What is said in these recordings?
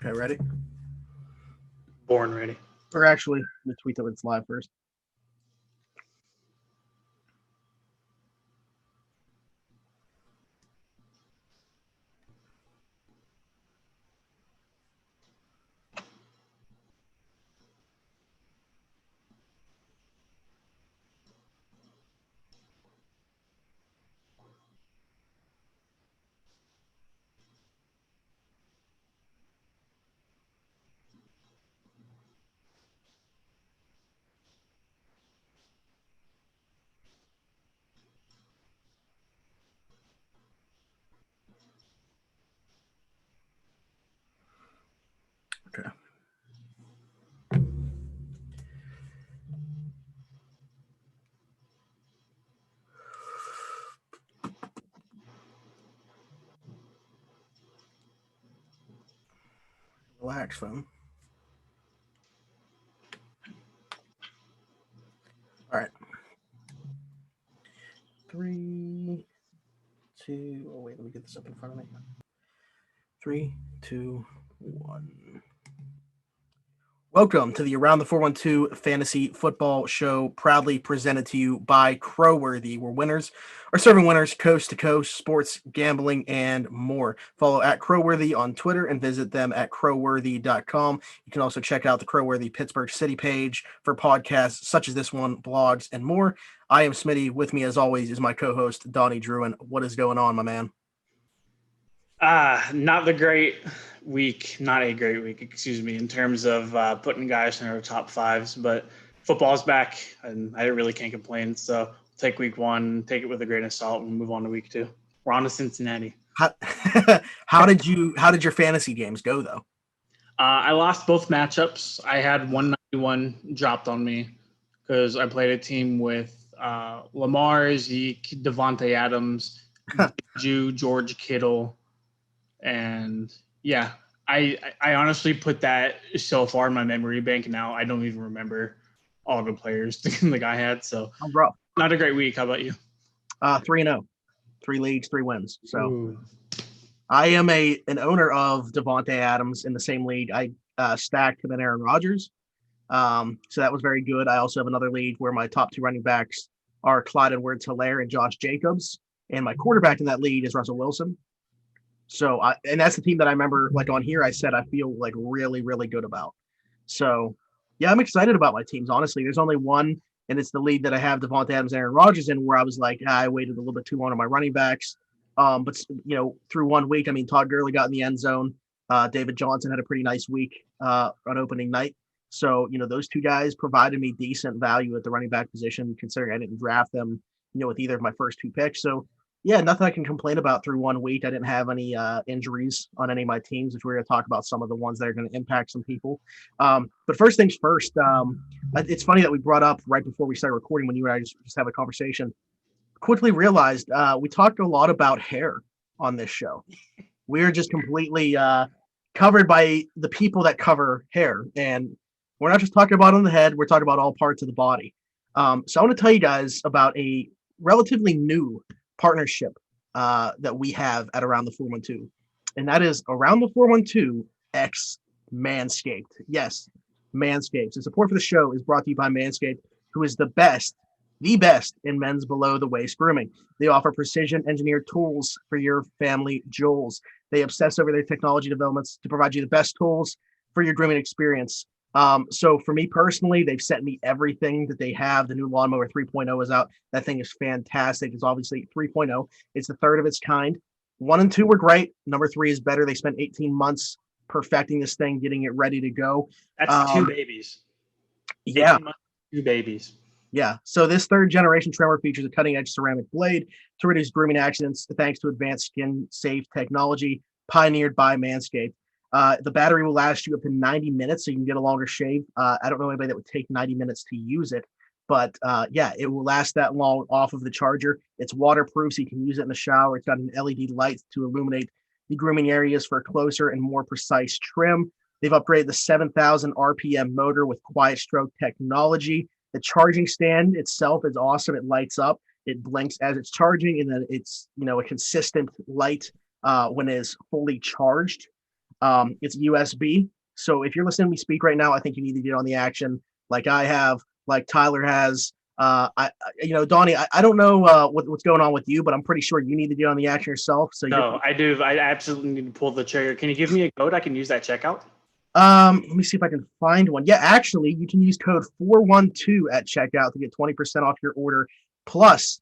Okay, ready? Born ready. Or actually, the tweet that it's live first. Okay. Relax, phone. All right. 3, 2. Oh wait, let me get this up in front of me. 3, 2, 1. Welcome to the Around the 412 Fantasy Football Show, proudly presented to you by Crowworthy, where winners are serving winners coast to coast, sports, gambling, and more. Follow at Crowworthy on Twitter and visit them at crowworthy.com. You can also check out the Crowworthy Pittsburgh City page for podcasts such as this one, blogs, and more. I am Smitty. With me, as always, is my co-host, Donnie Druin. What is going on, my man? Not a great week, excuse me, in terms of putting guys in our top fives, but football's back and I really can't complain. So take week one, take it with a grain of salt and move on to week two. We're on to Cincinnati. How did your fantasy games go though? I lost both matchups. I had 191 dropped on me because I played a team with Lamar, Zeke, Devontae Adams, George Kittle. And yeah, I honestly put that so far in my memory bank now. I don't even remember all the players the guy had. So not a great week. How about you? 3-0, 3 leagues, 3 wins. So I am an owner of Devontae Adams in the same league. I stacked him in Aaron Rodgers. So that was very good. I also have another league where my top 2 running backs are Clyde Edwards-Helaire and Josh Jacobs. And my quarterback in that league is Russell Wilson. So and that's the team that I remember, like on here, I said I feel like really, really good about. So yeah, I'm excited about my teams. Honestly, there's only one, and it's the league that I have Devontae Adams and Aaron Rodgers in, where I was like, I waited a little bit too long on my running backs. But through 1 week, I mean, Todd Gurley got in the end zone. David Johnson had a pretty nice week on opening night. So those 2 guys provided me decent value at the running back position, considering I didn't draft them, with either of my first 2 picks. So yeah, nothing I can complain about through 1 week. I didn't have any injuries on any of my teams, which we're going to talk about some of the ones that are going to impact some people. But first things first, it's funny that we brought up right before we started recording, when you and I just have a conversation, quickly realized we talked a lot about hair on this show. We're just completely covered by the people that cover hair. And we're not just talking about on the head, we're talking about all parts of the body. So I want to tell you guys about a relatively new partnership that we have at Around the 412, and that is Around the 412 X Manscaped. Yes, Manscaped. So support for the show is brought to you by Manscaped, who is the best in men's below the waist grooming. They offer precision engineered tools for your family jewels. They obsess over their technology developments to provide you the best tools for your grooming experience. So for me personally, they've sent me everything that they have. The new Lawnmower 3.0 is out. That thing is fantastic. It's obviously 3.0. It's the third of its kind. 1 and 2 were great. Number 3 is better. They spent 18 months perfecting this thing, getting it ready to go. That's 2 babies. Yeah. 2 babies. Yeah. So this 3rd generation trimmer features a cutting edge ceramic blade to reduce grooming accidents thanks to advanced skin safe technology pioneered by Manscaped. The battery will last you up to 90 minutes, so you can get a longer shave. I don't know anybody that would take 90 minutes to use it, but yeah, it will last that long off of the charger. It's waterproof, so you can use it in the shower. It's got an LED light to illuminate the grooming areas for a closer and more precise trim. They've upgraded the 7,000 RPM motor with quiet stroke technology. The charging stand itself is awesome. It lights up. It blinks as it's charging, and then it's a consistent light when it is fully charged. It's USB. So if you're listening to me speak right now, I think you need to get on the action like I have, like Tyler has. Donnie, I don't know what's going on with you, but I'm pretty sure you need to get on the action yourself. So No, I do. I absolutely need to pull the trigger. Can you give me a code? I can use that checkout. Let me see if I can find one. Yeah, actually, you can use code 412 at checkout to get 20% off your order plus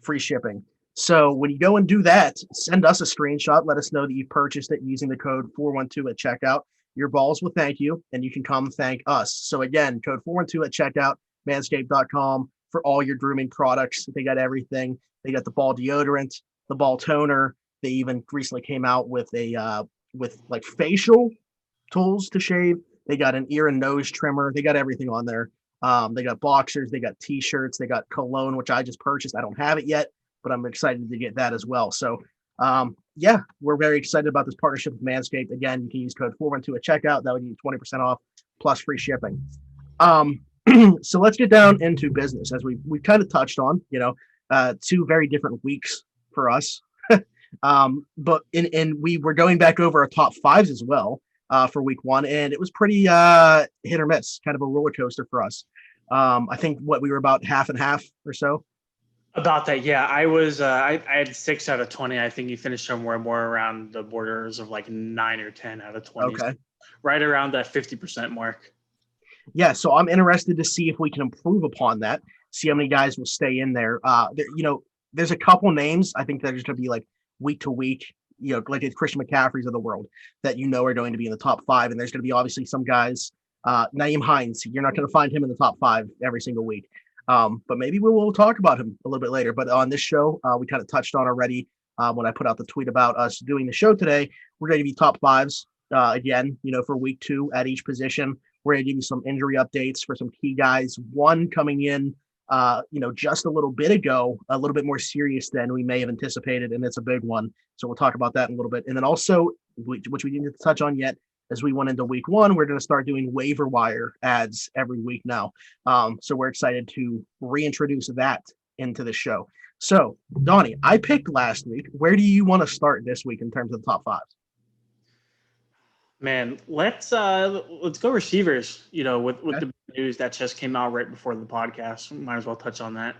free shipping. So when you go and do that, send us a screenshot. Let us know that you purchased it using the code 412 at checkout. Your balls will thank you, and you can come thank us. So again, code 412 at checkout, manscaped.com for all your grooming products. They got everything. They got the ball deodorant, the ball toner. They even recently came out with with like facial tools to shave. They got an ear and nose trimmer. They got everything on there. They got boxers, they got t-shirts, they got cologne, which I just purchased. I don't have it yet, but I'm excited to get that as well. So yeah, we're very excited about this partnership with Manscaped. Again, you can use code 412 at checkout. That would give you 20% off plus free shipping. So let's get down into business as we kind of touched on, two very different weeks for us. But we were going back over our top fives as well for week one, and it was pretty hit or miss, kind of a roller coaster for us. I think we were about half and half or so. About that, yeah. I was I had 6 out of 20. I think you finished somewhere more around the borders of like 9 or 10 out of 20. Okay. So right around that 50% mark. Yeah, so I'm interested to see if we can improve upon that. See how many guys will stay in there. There's a couple names I think that are just going to be like week to week. Like the Christian McCaffreys of the world that are going to be in the top five, and there's going to be obviously some guys. Nyheim Hines, you're not going to find him in the top five every single week. But maybe we'll talk about him a little bit later. But on this show, we kind of touched on already when I put out the tweet about us doing the show today. We're going to be top fives again, for week two at each position. We're going to give you some injury updates for some key guys. One coming in, just a little bit ago, a little bit more serious than we may have anticipated, and it's a big one. So we'll talk about that in a little bit. And then also, which we didn't touch on yet, as we went into week one, we're going to start doing waiver wire ads every week now. So we're excited to reintroduce that into the show. So, Donnie, I picked last week. Where do you want to start this week in terms of the top fives? Man, let's go receivers. With the news that just came out right before the podcast, might as well touch on that.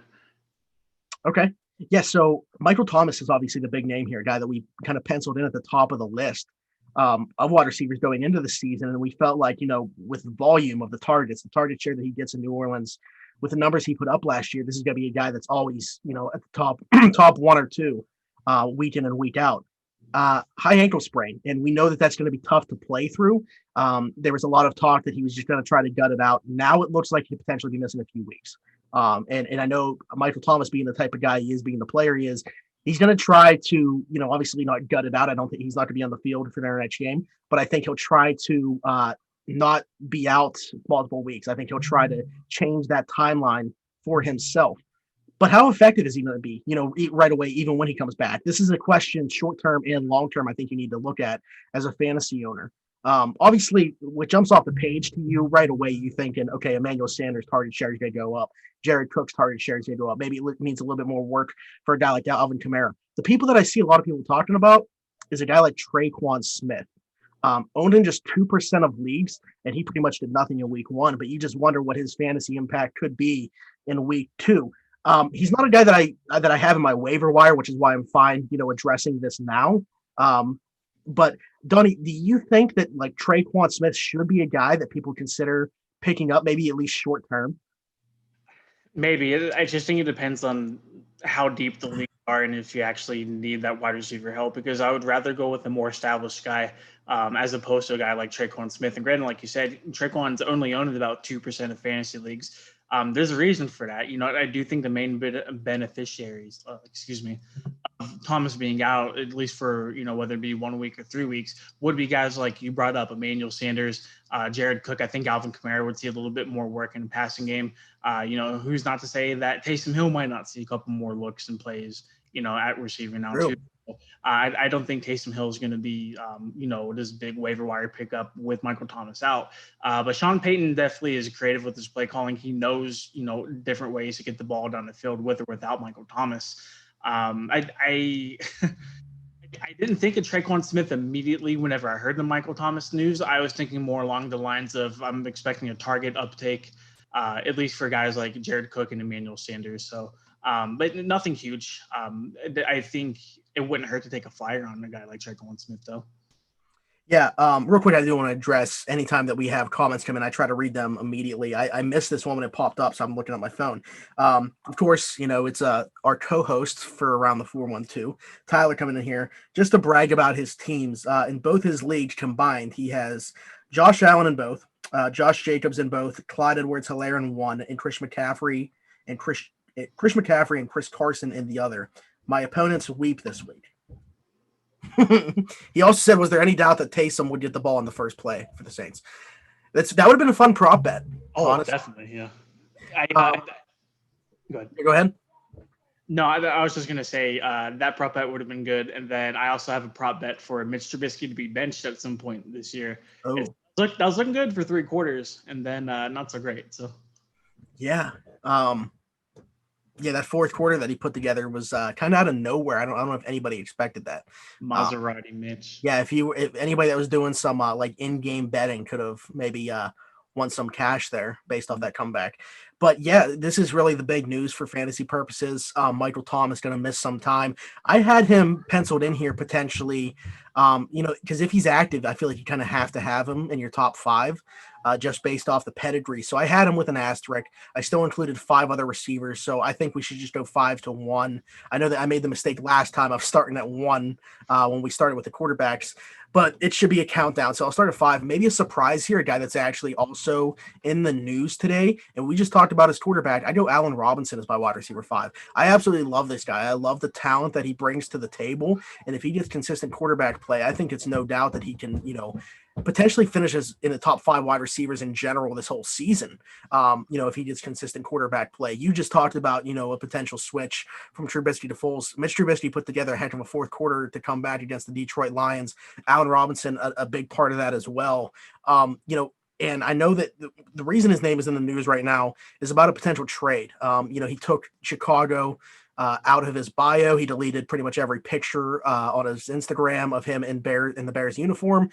Okay. Yeah. So Michael Thomas is obviously the big name here, a guy that we kind of penciled in at the top of the list of wide receivers going into the season, and we felt like with the volume of the target share that he gets in New Orleans, with the numbers he put up last year, this is going to be a guy that's always at the top one or two week in and week out. High ankle sprain, and we know that that's going to be tough to play through. There was a lot of talk that he was just going to try to gut it out. Now it looks like he could potentially be missing a few weeks. And I know Michael Thomas, being the type of guy he is, being the player he is, he's going to try to, obviously not gut it out. I don't think he's not going to be on the field for their next game, but I think he'll try to not be out multiple weeks. I think he'll try to change that timeline for himself. But how effective is he going to be, right away, even when he comes back? This is a question, short-term and long-term, I think you need to look at as a fantasy owner. Obviously, what jumps off the page to you right away, you thinking, okay, Emmanuel Sanders' target share is going to go up. Jared Cook's target share is going to go up. Maybe it needs a little bit more work for a guy like Alvin Kamara. The people that I see a lot of people talking about is a guy like Tre'Quan Smith. Owned in just 2% of leagues, and he pretty much did nothing in week one, but you just wonder what his fantasy impact could be in week two. He's not a guy that I have in my waiver wire, which is why I'm fine, addressing this now. But Donnie, do you think that like Tre'Quan Smith should be a guy that people consider picking up, maybe at least short term? Maybe. I just think it depends on how deep the league are and if you actually need that wide receiver help, because I would rather go with a more established guy as opposed to a guy like Tre'Quan Smith. And granted, like you said, Tre'Quan's only owned about 2% of fantasy leagues. There's a reason for that. I do think the main beneficiaries, Thomas being out, at least for, whether it be 1 week or 3 weeks, would be guys like you brought up, Emmanuel Sanders, Jared Cook. I think Alvin Kamara would see a little bit more work in the passing game. Who's not to say that Taysom Hill might not see a couple more looks and plays, at receiver now too. I don't think Taysom Hill is going to be, this big waiver wire pickup with Michael Thomas out. But Sean Payton definitely is creative with his play calling. He knows, different ways to get the ball down the field with or without Michael Thomas. I I didn't think of Traquan Smith immediately whenever I heard the Michael Thomas news. I was thinking more along the lines of I'm expecting a target uptake, at least for guys like Jared Cook and Emmanuel Sanders. So, but nothing huge. I think it wouldn't hurt to take a flyer on a guy like Traquan Smith, though. Yeah, real quick, I do want to address anytime that we have comments come in, I try to read them immediately. I missed this one when it popped up, so I'm looking at my phone. Of course, it's our co-host for Around the 412, Tyler, coming in here just to brag about his teams. In both his leagues combined, he has Josh Allen in both, Josh Jacobs in both, Clyde Edwards-Helaire in one, and Chris McCaffrey and Chris Carson in the other. My opponents weep this week. He also said, was there any doubt that Taysom would get the ball in the first play for the Saints? That would have been a fun prop bet. Oh, honestly. Definitely, yeah. Go ahead. Go ahead. No, I was just going to say that prop bet would have been good. And then I also have a prop bet for Mitch Trubisky to be benched at some point this year. Oh. That was looking good for 3 quarters, and then not so great. So, yeah. Yeah, that fourth quarter that he put together was kind of out of nowhere. I don't know if anybody expected that. Maserati Mitch. Yeah, if anybody that was doing some like in-game betting could have maybe won some cash there based off that comeback. But yeah, this is really the big news for fantasy purposes. Michael Thomas going to miss some time. I had him penciled in here potentially, because if he's active, I feel like you kind of have to have him in your top 5. Just based off the pedigree. So I had him with an asterisk. I still included 5 other receivers. So I think we should just go 5-1. I know that I made the mistake last time of starting at 1 when we started with the quarterbacks, but it should be a countdown. So I'll start at 5. Maybe a surprise here, a guy that's actually also in the news today. And we just talked about his quarterback. I go Allen Robinson as my wide receiver 5. I absolutely love this guy. I love the talent that he brings to the table. And if he gets consistent quarterback play, I think it's no doubt that he can, potentially finishes in the top 5 wide receivers in general this whole season. If he gets consistent quarterback play. You just talked about, a potential switch from Trubisky to Foles. Mitch Trubisky put together a heck of a fourth quarter to come back against the Detroit Lions. Allen Robinson, a big part of that as well. And I know that the reason his name is in the news right now is about a potential trade. He took Chicago out of his bio. He deleted pretty much every picture on his Instagram of him in the Bears uniform.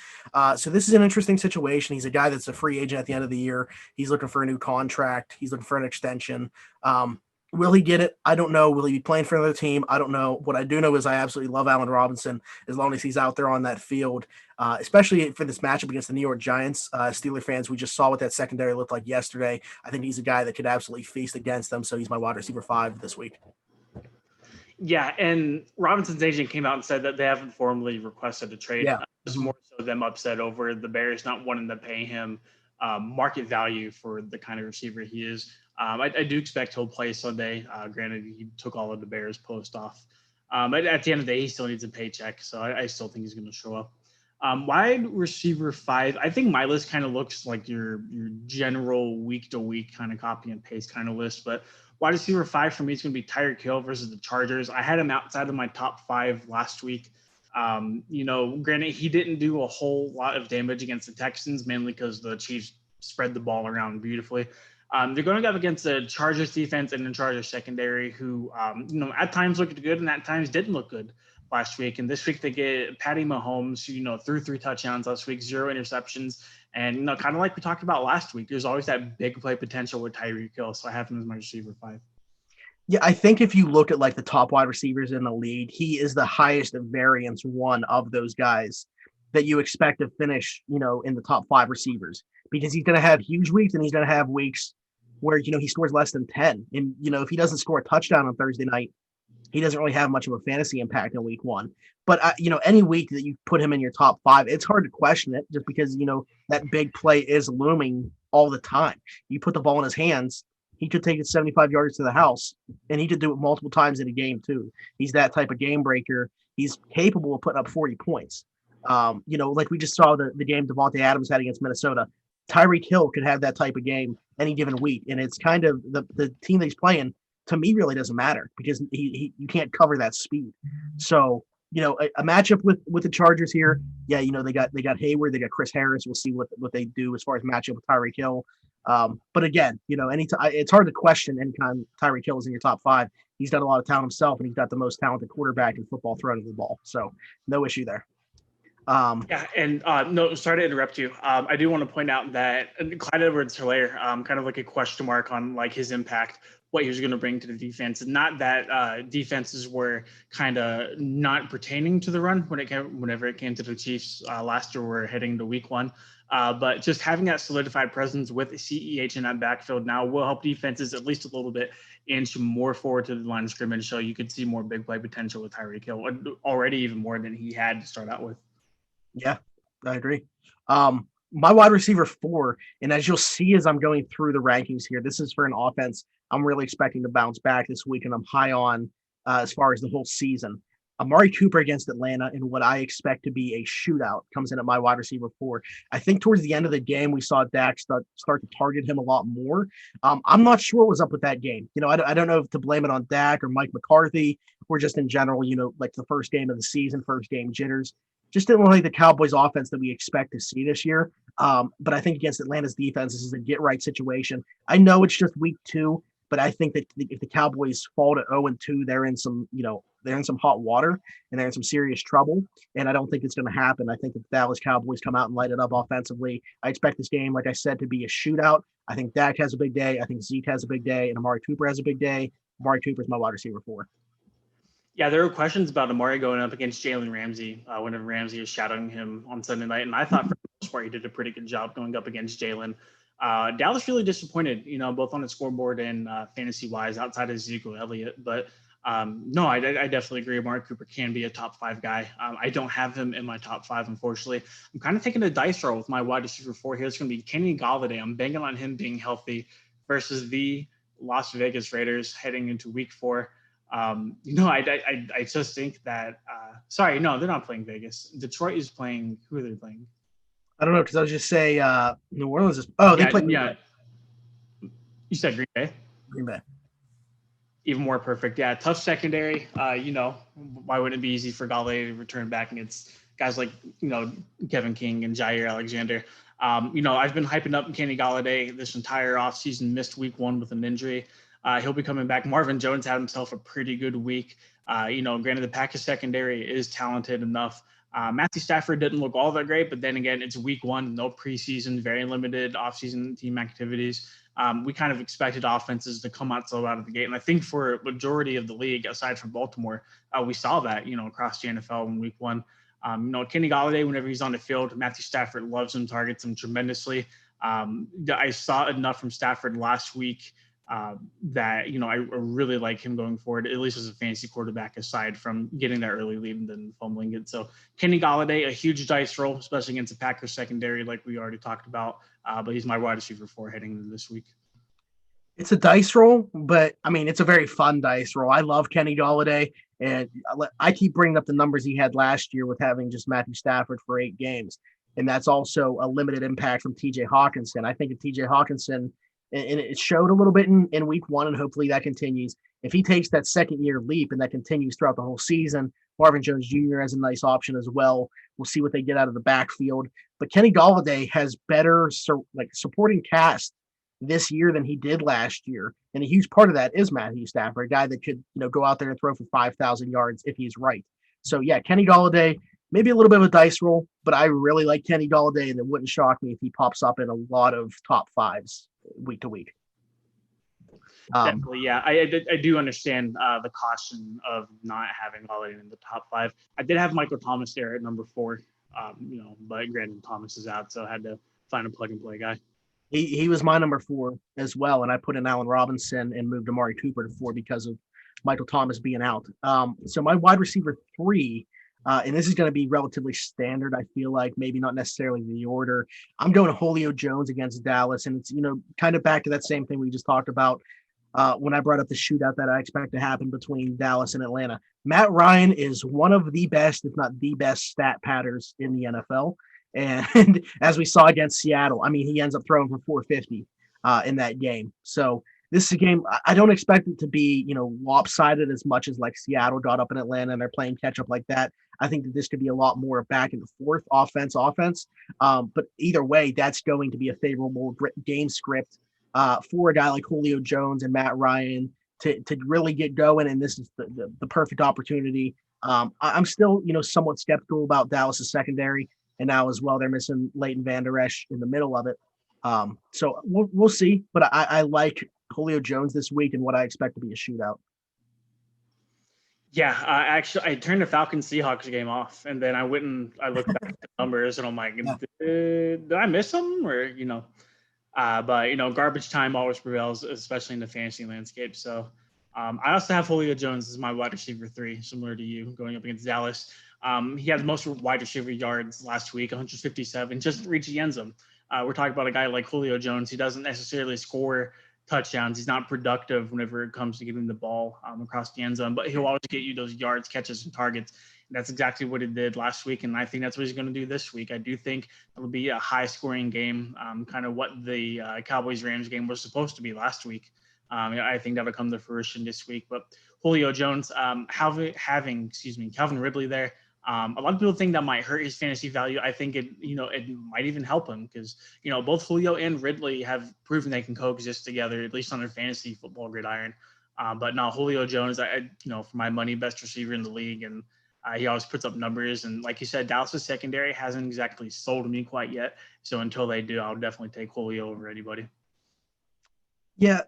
So this is an interesting situation. He's a guy that's a free agent at the end of the year. He's looking for a new contract. He's looking for an extension. Will he get it? I don't know. Will he be playing for another team? I don't know. What I do know is I absolutely love Allen Robinson as long as he's out there on that field, especially for this matchup against the New York Giants. Steeler fans, we just saw what that secondary looked like yesterday. I think he's a guy that could absolutely feast against them. So he's my wide receiver 5 this week. Yeah, and Robinson's agent came out and said that they haven't formally requested a trade. Yeah. It's more so them upset over the Bears not wanting to pay him market value for the kind of receiver he is. I do expect he'll play Sunday. Granted, he took all of the Bears post off. But at the end of the day, he still needs a paycheck, so I still think he's going to show up. Wide receiver 5, I think my list kind of looks like your general week-to-week kind of copy and paste kind of list, but wide receiver 5 for me is going to be Tyreek Hill versus the Chargers. I had him outside of my top 5 last week. Granted, he didn't do a whole lot of damage against the Texans, mainly because the Chiefs spread the ball around beautifully. They're going to go up against the Chargers defense and the Chargers secondary, who, at times looked good and at times didn't look good last week. And this week they get Patty Mahomes, who, threw 3 touchdowns last week, 0 interceptions. And, kind of like we talked about last week, there's always that big play potential with Tyreek Hill. So I have him as my receiver 5. Yeah, I think if you look at like the top wide receivers in the league, he is the highest variance one of those guys that you expect to finish, in the top 5 receivers, because he's going to have huge weeks and he's going to have weeks where, he scores less than 10. And, if he doesn't score a touchdown on Thursday night, he doesn't really have much of a fantasy impact in week 1. But, any week that you put him in your top 5, it's hard to question it just because, that big play is looming all the time. You put the ball in his hands, he could take it 75 yards to the house, and he could do it multiple times in a game too. He's that type of game breaker. He's capable of putting up 40 points. Like we just saw the game Davante Adams had against Minnesota. Tyreek Hill could have that type of game any given week, and it's kind of the team that he's playing, to me, really doesn't matter because you can't cover that speed. So, a matchup with the Chargers here, yeah, they got Hayward, they got Chris Harris. We'll see what they do as far as matchup with Tyreek Hill. But again, anytime it's hard to question anytime Tyreek Hill is in your top 5. He's got a lot of talent himself, and he's got the most talented quarterback in football throwing the ball. So no issue there. Yeah, and no, sorry to interrupt you. I do want to point out that Clyde Edwards-Helaire, kind of like a question mark on like his impact, what he was going to bring to the defense. Not that defenses were kind of not pertaining to the run whenever it came to the Chiefs last year. We're heading to week 1. But just having that solidified presence with CEH in that backfield now will help defenses at least a little bit inch more forward to the line of scrimmage. So you could see more big play potential with Tyreek Hill, already even more than he had to start out with. Yeah, I agree. My wide receiver 4, and as you'll see as I'm going through the rankings here, this is for an offense I'm really expecting to bounce back this week, and I'm high on as far as the whole season. Amari Cooper against Atlanta in what I expect to be a shootout comes in at my wide receiver 4. I think towards the end of the game, we saw Dak start to target him a lot more. I'm not sure what was up with that game. I don't know if to blame it on Dak or Mike McCarthy or just in general, like the first game of the season, first game jitters. Just didn't look like the Cowboys offense that we expect to see this year. But I think against Atlanta's defense, this is a get-right situation. I know it's just week 2, but I think that if the Cowboys fall to 0-2, they're in some hot water and they're in some serious trouble. And I don't think it's going to happen. I think if the Dallas Cowboys come out and light it up offensively, I expect this game, like I said, to be a shootout. I think Dak has a big day. I think Zeke has a big day, and Amari Cooper has a big day. Amari Cooper is my wide receiver 4. Yeah, there were questions about Amari going up against Jalen Ramsey whenever Ramsey was shadowing him on Sunday night. And I thought for the most part he did a pretty good job going up against Jalen. Dallas really disappointed, both on the scoreboard and fantasy-wise outside of Ezekiel Elliott. But no, I definitely agree. Amari Cooper can be a top 5 guy. I don't have him in my top 5, unfortunately. I'm kind of taking a dice roll with my wide receiver 4 here. It's going to be Kenny Golladay. I'm banking on him being healthy versus the Las Vegas Raiders heading into week 4. I just think that sorry, no, they're not playing Vegas. Detroit is playing. Who are they playing? I don't know, because I was just say New Orleans is. Oh, they play. Yeah, you said Green Bay. Green Bay. Even more perfect. Yeah, tough secondary. Why wouldn't it be easy for Golladay to return back against guys like Kevin King and Jair Alexander? I've been hyping up Kenny Golladay this entire offseason. Missed week 1 with an injury. He'll be coming back. Marvin Jones had himself a pretty good week. Granted, the Packers secondary is talented enough. Matthew Stafford didn't look all that great, but then again, it's week 1, no preseason, very limited offseason team activities. We kind of expected offenses to come out so out of the gate. And I think for a majority of the league, aside from Baltimore, we saw that, across the NFL in week 1. Kenny Golladay, whenever he's on the field, Matthew Stafford loves him, targets him tremendously. I saw enough from Stafford last week that I really like him going forward, at least as a fantasy quarterback, aside from getting that early lead and then fumbling it. So Kenny Golladay, a huge dice roll, especially against the Packers secondary, like we already talked about. But he's my wide receiver 4 heading into this week. It's a dice roll, but I mean, it's a very fun dice roll. I love Kenny Golladay, and I keep bringing up the numbers he had last year with having just Matthew Stafford for 8 games. And that's also a limited impact from TJ Hawkinson. I think if TJ Hawkinson, and it showed a little bit in week 1, and hopefully that continues. If he takes that second-year leap and that continues throughout the whole season, Marvin Jones Jr. has a nice option as well. We'll see what they get out of the backfield. But Kenny Golladay has better supporting cast this year than he did last year. And a huge part of that is Matthew Stafford, a guy that could go out there and throw for 5,000 yards if he's right. So, yeah, Kenny Golladay, maybe a little bit of a dice roll, but I really like Kenny Golladay, and it wouldn't shock me if he pops up in a lot of top 5s week to week. Definitely, yeah. I do understand the caution of not having Golladay in the top 5. I did have Michael Thomas there at number 4, but granted Thomas is out, so I had to find a plug-and-play guy. He was my number 4 as well, and I put in Allen Robinson and moved Amari Cooper to 4 because of Michael Thomas being out. So my wide receiver 3, and this is going to be relatively standard, I feel like, maybe not necessarily the order. I'm going to Julio Jones against Dallas, and it's, kind of back to that same thing we just talked about when I brought up the shootout that I expect to happen between Dallas and Atlanta. Matt Ryan is one of the best, if not the best, stat patters in the NFL. And as we saw against Seattle, I mean, he ends up throwing for 450 in that game. So this is a game I don't expect it to be, lopsided as much as like Seattle got up in Atlanta and they're playing catch up like that. I think that this could be a lot more back and forth offense. But either way, that's going to be a favorable game script for a guy like Julio Jones and Matt Ryan to really get going. And this is the perfect opportunity. I'm still, somewhat skeptical about Dallas's secondary. And now as well, they're missing Leighton Vander Esch in the middle of it. So we'll see. But I like Julio Jones this week and what I expect to be a shootout. Yeah, actually, I turned the Falcons Seahawks game off, and then I went and I looked back at the numbers, and I'm like, did I miss them? Or but garbage time always prevails, especially in the fantasy landscape. So I also have Julio Jones as my wide receiver 3, similar to you, going up against Dallas. He had the most wide receiver yards last week, 157, just reached the end zone. We're talking about a guy like Julio Jones. He doesn't necessarily score touchdowns. He's not productive whenever it comes to getting the ball across the end zone, but he'll always get you those yards, catches, and targets. And that's exactly what he did last week, and I think that's what he's going to do this week. I do think it'll be a high-scoring game, kind of what the Cowboys-Rams game was supposed to be last week. I think that'll come to fruition this week. But Julio Jones, having Calvin Ridley there, a lot of people think that might hurt his fantasy value. I think it might even help him because, both Julio and Ridley have proven they can coexist together, at least on their fantasy football gridiron. But now Julio Jones, for my money, best receiver in the league. And he always puts up numbers. And like you said, Dallas' secondary hasn't exactly sold me quite yet. So until they do, I'll definitely take Julio over anybody. Yeah,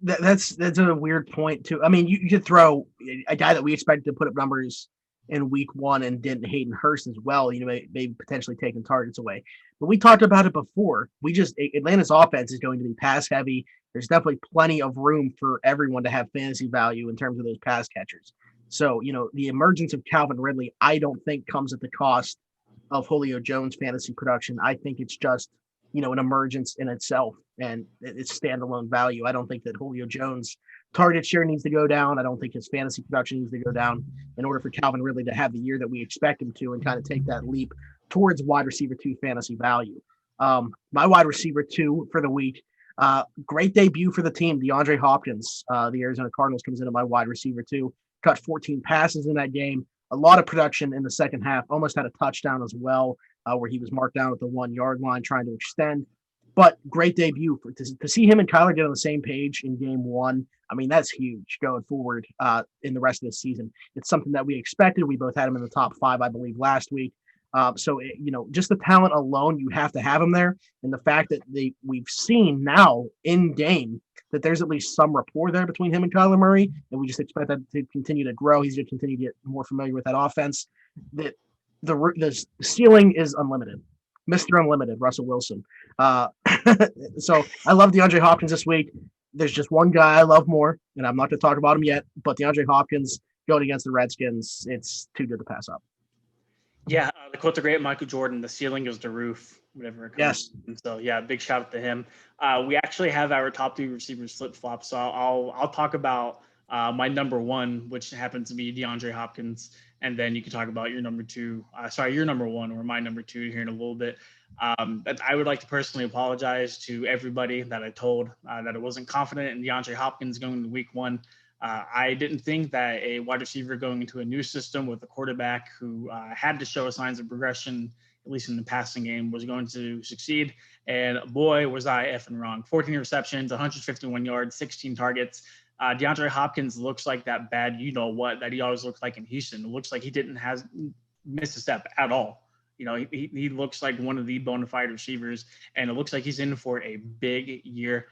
that's a weird point too. I mean, you could throw a guy that we expected to put up numbers in week 1 and didn't, Hayden Hurst as well, maybe potentially taking targets away. But we talked about it before. Atlanta's offense is going to be pass heavy. There's definitely plenty of room for everyone to have fantasy value in terms of those pass catchers. So, the emergence of Calvin Ridley, I don't think comes at the cost of Julio Jones' fantasy production. I think it's just, an emergence in itself and it's standalone value. I don't think that Julio Jones' target share needs to go down. I don't think his fantasy production needs to go down in order for Calvin Ridley to have the year that we expect him to and kind of take that leap towards wide receiver 2 fantasy value. My wide receiver 2 for the week, great debut for the team, DeAndre Hopkins. The Arizona Cardinals comes into my wide receiver 2, caught 14 passes in that game, a lot of production in the second half, almost had a touchdown as well, where he was marked down at the 1-yard line trying to extend. But great debut to see him and Kyler get on the same page in game 1. I mean, that's huge going forward in the rest of the season. It's something that we expected. We both had him in the top 5, I believe, last week. Just the talent alone, you have to have him there. And the fact that we've seen now in game that there's at least some rapport there between him and Kyler Murray, and we just expect that to continue to grow. He's going to continue to get more familiar with that offense. That the ceiling is unlimited. Mr. Unlimited, Russell Wilson. So I love DeAndre Hopkins this week. There's just one guy I love more, and I'm not going to talk about him yet, but DeAndre Hopkins going against the Redskins, it's too good to pass up. Yeah, the quote the great Michael Jordan, the ceiling is the roof, whatever it comes. Yes. And so, yeah, big shout out to him. We actually have our top 3 receivers flip-flop, so I'll talk about my number 1, which happens to be DeAndre Hopkins, and then you can talk about your number 2. Your number 1 or my number 2 here in a little bit. I would like to personally apologize to everybody that I told that I wasn't confident in DeAndre Hopkins going into week 1. I didn't think that a wide receiver going into a new system with a quarterback who had to show signs of progression, at least in the passing game, was going to succeed. And boy, was I effing wrong. 14 receptions, 151 yards, 16 targets. DeAndre Hopkins looks like that bad you-know-what that he always looked like in Houston. It looks like he didn't miss a step at all. He looks like one of the bona fide receivers, and it looks like he's in for a big year.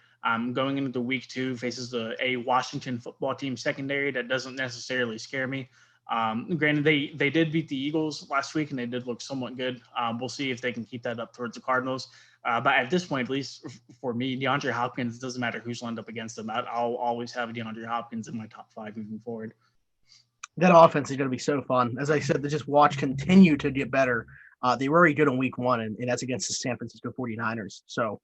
Going into week 2, faces a Washington football team secondary that doesn't necessarily scare me. Granted, they did beat the Eagles last week, and they did look somewhat good. We'll see if they can keep that up towards the Cardinals. But at this point, at least for me, DeAndre Hopkins, doesn't matter who's lined up against him. I'll always have DeAndre Hopkins in my top 5 moving forward. That offense is going to be so fun. As I said, to just watch continue to get better. They were already good in week 1, and that's against the San Francisco 49ers. So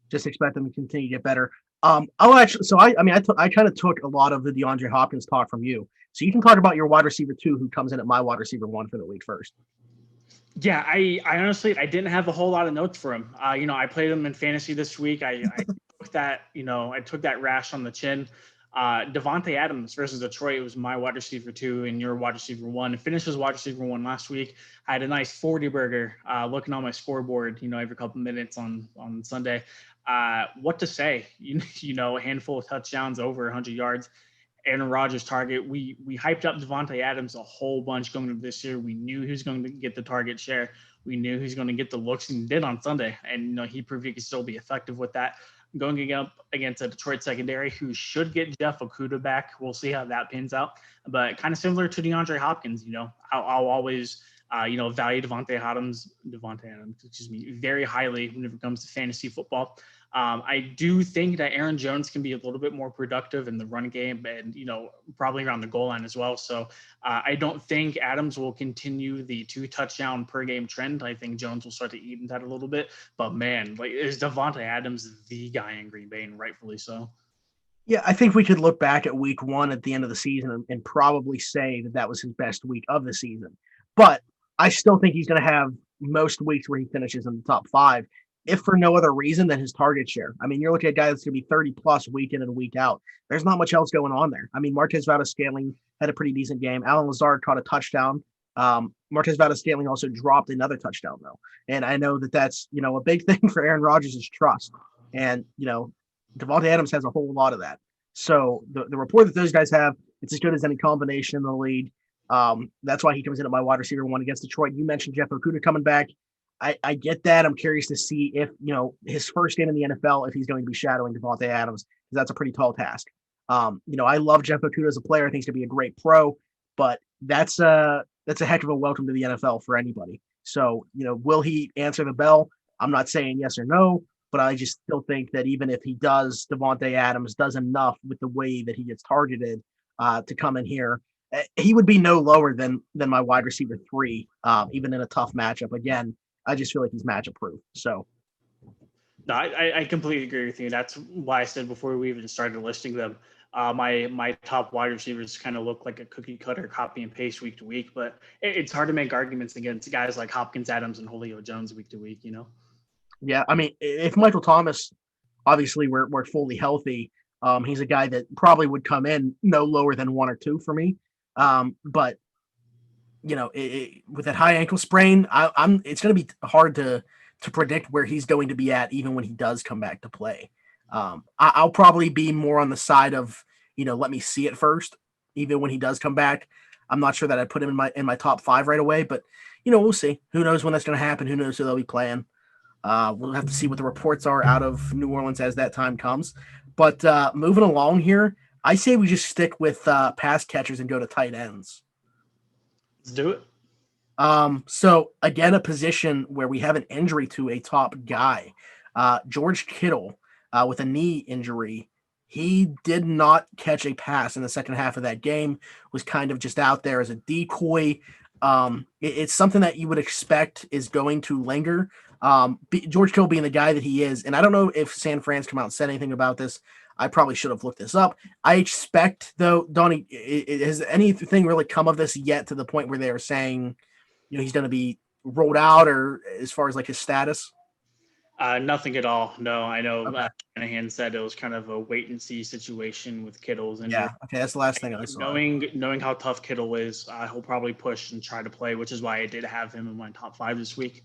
just expect them to continue to get better. I kind of took a lot of the DeAndre Hopkins talk from you. So you can talk about your wide receiver 2 who comes in at my wide receiver 1 for the week first. Yeah, I honestly, I didn't have a whole lot of notes for him. I played him in fantasy this week. I I took that rash on the chin. Davante Adams versus Detroit was my wide receiver 2 and your wide receiver 1. It finished as wide receiver 1 last week. I had a nice 40 burger looking on my scoreboard, every couple minutes on Sunday. What to say? A handful of touchdowns, over 100 yards. Aaron Rodgers target. We hyped up Davante Adams a whole bunch going into this year. We knew he was going to get the target share. We knew he was going to get the looks, and he did on Sunday. And he proved he could still be effective with that. Going up against a Detroit secondary who should get Jeff Okudah back. We'll see how that pans out. But kind of similar to DeAndre Hopkins, I'll always value Davante Adams, very highly whenever it comes to fantasy football. I do think that Aaron Jones can be a little bit more productive in the run game and, probably around the goal line as well. So I don't think Adams will continue the 2 touchdown per game trend. I think Jones will start to eat into that a little bit. But, man, is Davante Adams the guy in Green Bay, and rightfully so? Yeah, I think we could look back at week 1 at the end of the season and probably say that was his best week of the season. But I still think he's going to have most weeks where he finishes in the top 5. If for no other reason than his target share. I mean, you're looking at a guy that's going to be 30 plus week in and week out. There's not much else going on there. I mean, Marquez Valdes-Scantling had a pretty decent game. Allen Lazard caught a touchdown. Marquez Valdes-Scantling also dropped another touchdown, though. And I know that's, a big thing for Aaron Rodgers is trust. And, Davante Adams has a whole lot of that. So the rapport that those guys have, it's as good as any combination in the league. That's why he comes in at my wide receiver 1 against Detroit. You mentioned Jeff Okudah coming back. I get that. I'm curious to see if, his first game in the NFL, if he's going to be shadowing Davante Adams, because that's a pretty tall task. I love Jeff Okudah as a player. I think he's going to be a great pro, but that's a heck of a welcome to the NFL for anybody. So, will he answer the bell? I'm not saying yes or no, but I just still think that even if he does, Davante Adams does enough with the way that he gets targeted to come in here. He would be no lower than my wide receiver 3, even in a tough matchup. Again, I just feel like he's matchup proof. So, no, I completely agree with you. That's why I said before we even started listing them, my top wide receivers kind of look like a cookie cutter copy and paste week to week. But it's hard to make arguments against guys like Hopkins, Adams, and Julio Jones week to week. Yeah, I mean, if Michael Thomas, obviously we're fully healthy, he's a guy that probably would come in no lower than 1 or 2 for me. But with that high ankle sprain, it's going to be hard to predict where he's going to be at, even when he does come back to play. I'll probably be more on the side of, let me see it first, even when he does come back. I'm not sure that I'd put him in my top 5 right away, but we'll see. Who knows when that's going to happen? Who knows who they'll be playing? We'll have to see what the reports are out of New Orleans as that time comes. But moving along here, I say we just stick with pass catchers and go to tight ends. Let's do it. So again, a position where we have an injury to a top guy, George Kittle, with a knee injury. He did not catch a pass in the second half of that game, was kind of just out there as a decoy. It's something that you would expect is going to linger. George Kittle being the guy that he is, and I don't know if San Fran's come out and said anything about this. I probably should have looked this up. I expect, though, Donnie, has anything really come of this yet to the point where they are saying, he's going to be rolled out, or as far as like his status? Nothing at all. No, I know Shanahan said it was kind of a wait and see situation with Kittle's injury. Yeah, okay, that's the last thing I saw. Knowing how tough Kittle is, he'll probably push and try to play, which is why I did have him in my top 5 this week.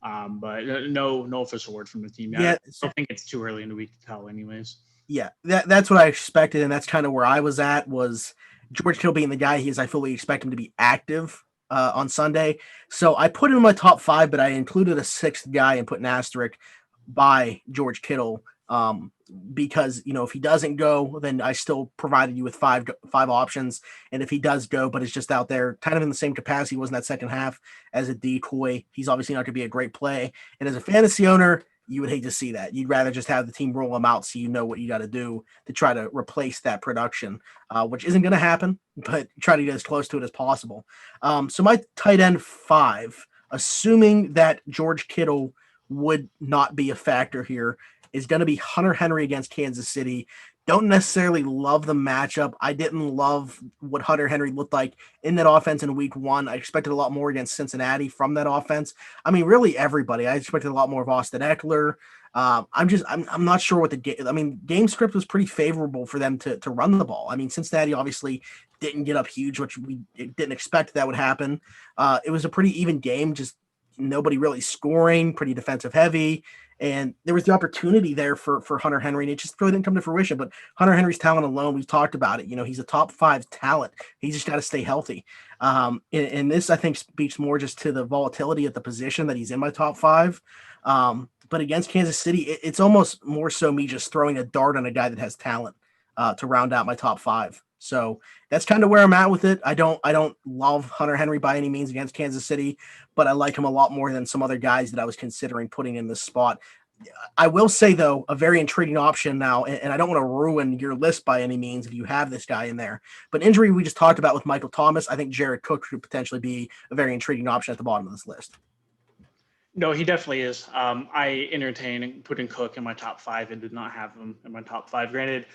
But no official word from the team yet. Yeah, I don't think it's too early in the week to tell anyways. Yeah, that's what I expected, and that's kind of where I was at, was George Kittle being the guy he is. I fully expect him to be active on Sunday. So I put him in my top 5, but I included a 6th guy and put an asterisk by George Kittle because, if he doesn't go, then I still provided you with five options. And if he does go, but is just out there kind of in the same capacity he was in that second half as a decoy, he's obviously not going to be a great play. And as a fantasy owner, you would hate to see that. You'd rather just have the team roll him out so you know what you got to do to try to replace that production, which isn't going to happen, but try to get as close to it as possible. So my tight end 5, assuming that George Kittle would not be a factor here, is going to be Hunter Henry against Kansas City. Don't necessarily love the matchup. I didn't love what Hunter Henry looked like in that offense in week 1. I expected a lot more against Cincinnati from that offense. I mean, really everybody. I expected a lot more of Austin Eckler. I'm not sure what the game. I mean, game script was pretty favorable for them to run the ball. I mean, Cincinnati obviously didn't get up huge, which we didn't expect that would happen. It was a pretty even game, just nobody really scoring, pretty defensive heavy. And there was the opportunity there for Hunter Henry, and it just really didn't come to fruition. But Hunter Henry's talent alone, we've talked about it. He's a top 5 talent. He's just got to stay healthy. And this, I think, speaks more just to the volatility at the position that he's in my top 5. But against Kansas City, it's almost more so me just throwing a dart on a guy that has talent to round out my top 5. So that's kind of where I'm at with it. I don't love Hunter Henry by any means against Kansas City, but I like him a lot more than some other guys that I was considering putting in this spot. I will say, though, a very intriguing option now, and I don't want to ruin your list by any means if you have this guy in there. But injury we just talked about with Michael Thomas, I think Jared Cook could potentially be a very intriguing option at the bottom of this list. No, he definitely is. I entertained putting Cook in my top 5 and did not have him in my top 5. Granted,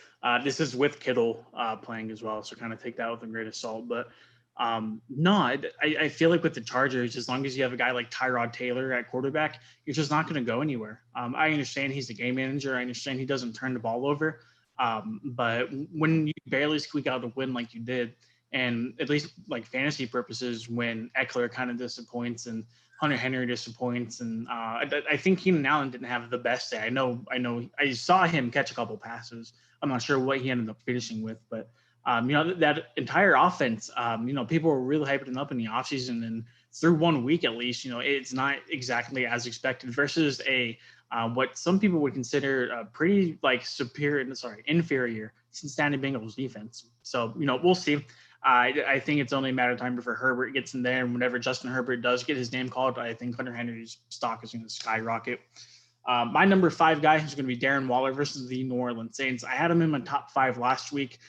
this is with Kittle playing as well, so kind of take that with a grain of salt. But I feel like with the Chargers, as long as you have a guy like Tyrod Taylor at quarterback, you're just not going to go anywhere. I understand he's the game manager. I understand he doesn't turn the ball over. But when you barely squeak out a win like you did, and at least like fantasy purposes, when Eckler kind of disappoints and Hunter Henry disappoints, and I think Keenan Allen didn't have the best day. I know. I saw him catch a couple passes. I'm not sure what he ended up finishing with, but that entire offense, people were really hyping it up in the offseason, and through 1 week at least, it's not exactly as expected versus a what some people would consider a pretty inferior Cincinnati Bengals defense. So we'll see. I think it's only a matter of time before Herbert gets in there, and whenever Justin Herbert does get his name called, I think Hunter Henry's stock is going to skyrocket. My number 5 guy is going to be Darren Waller versus the New Orleans Saints. I had him in my top 5 last week.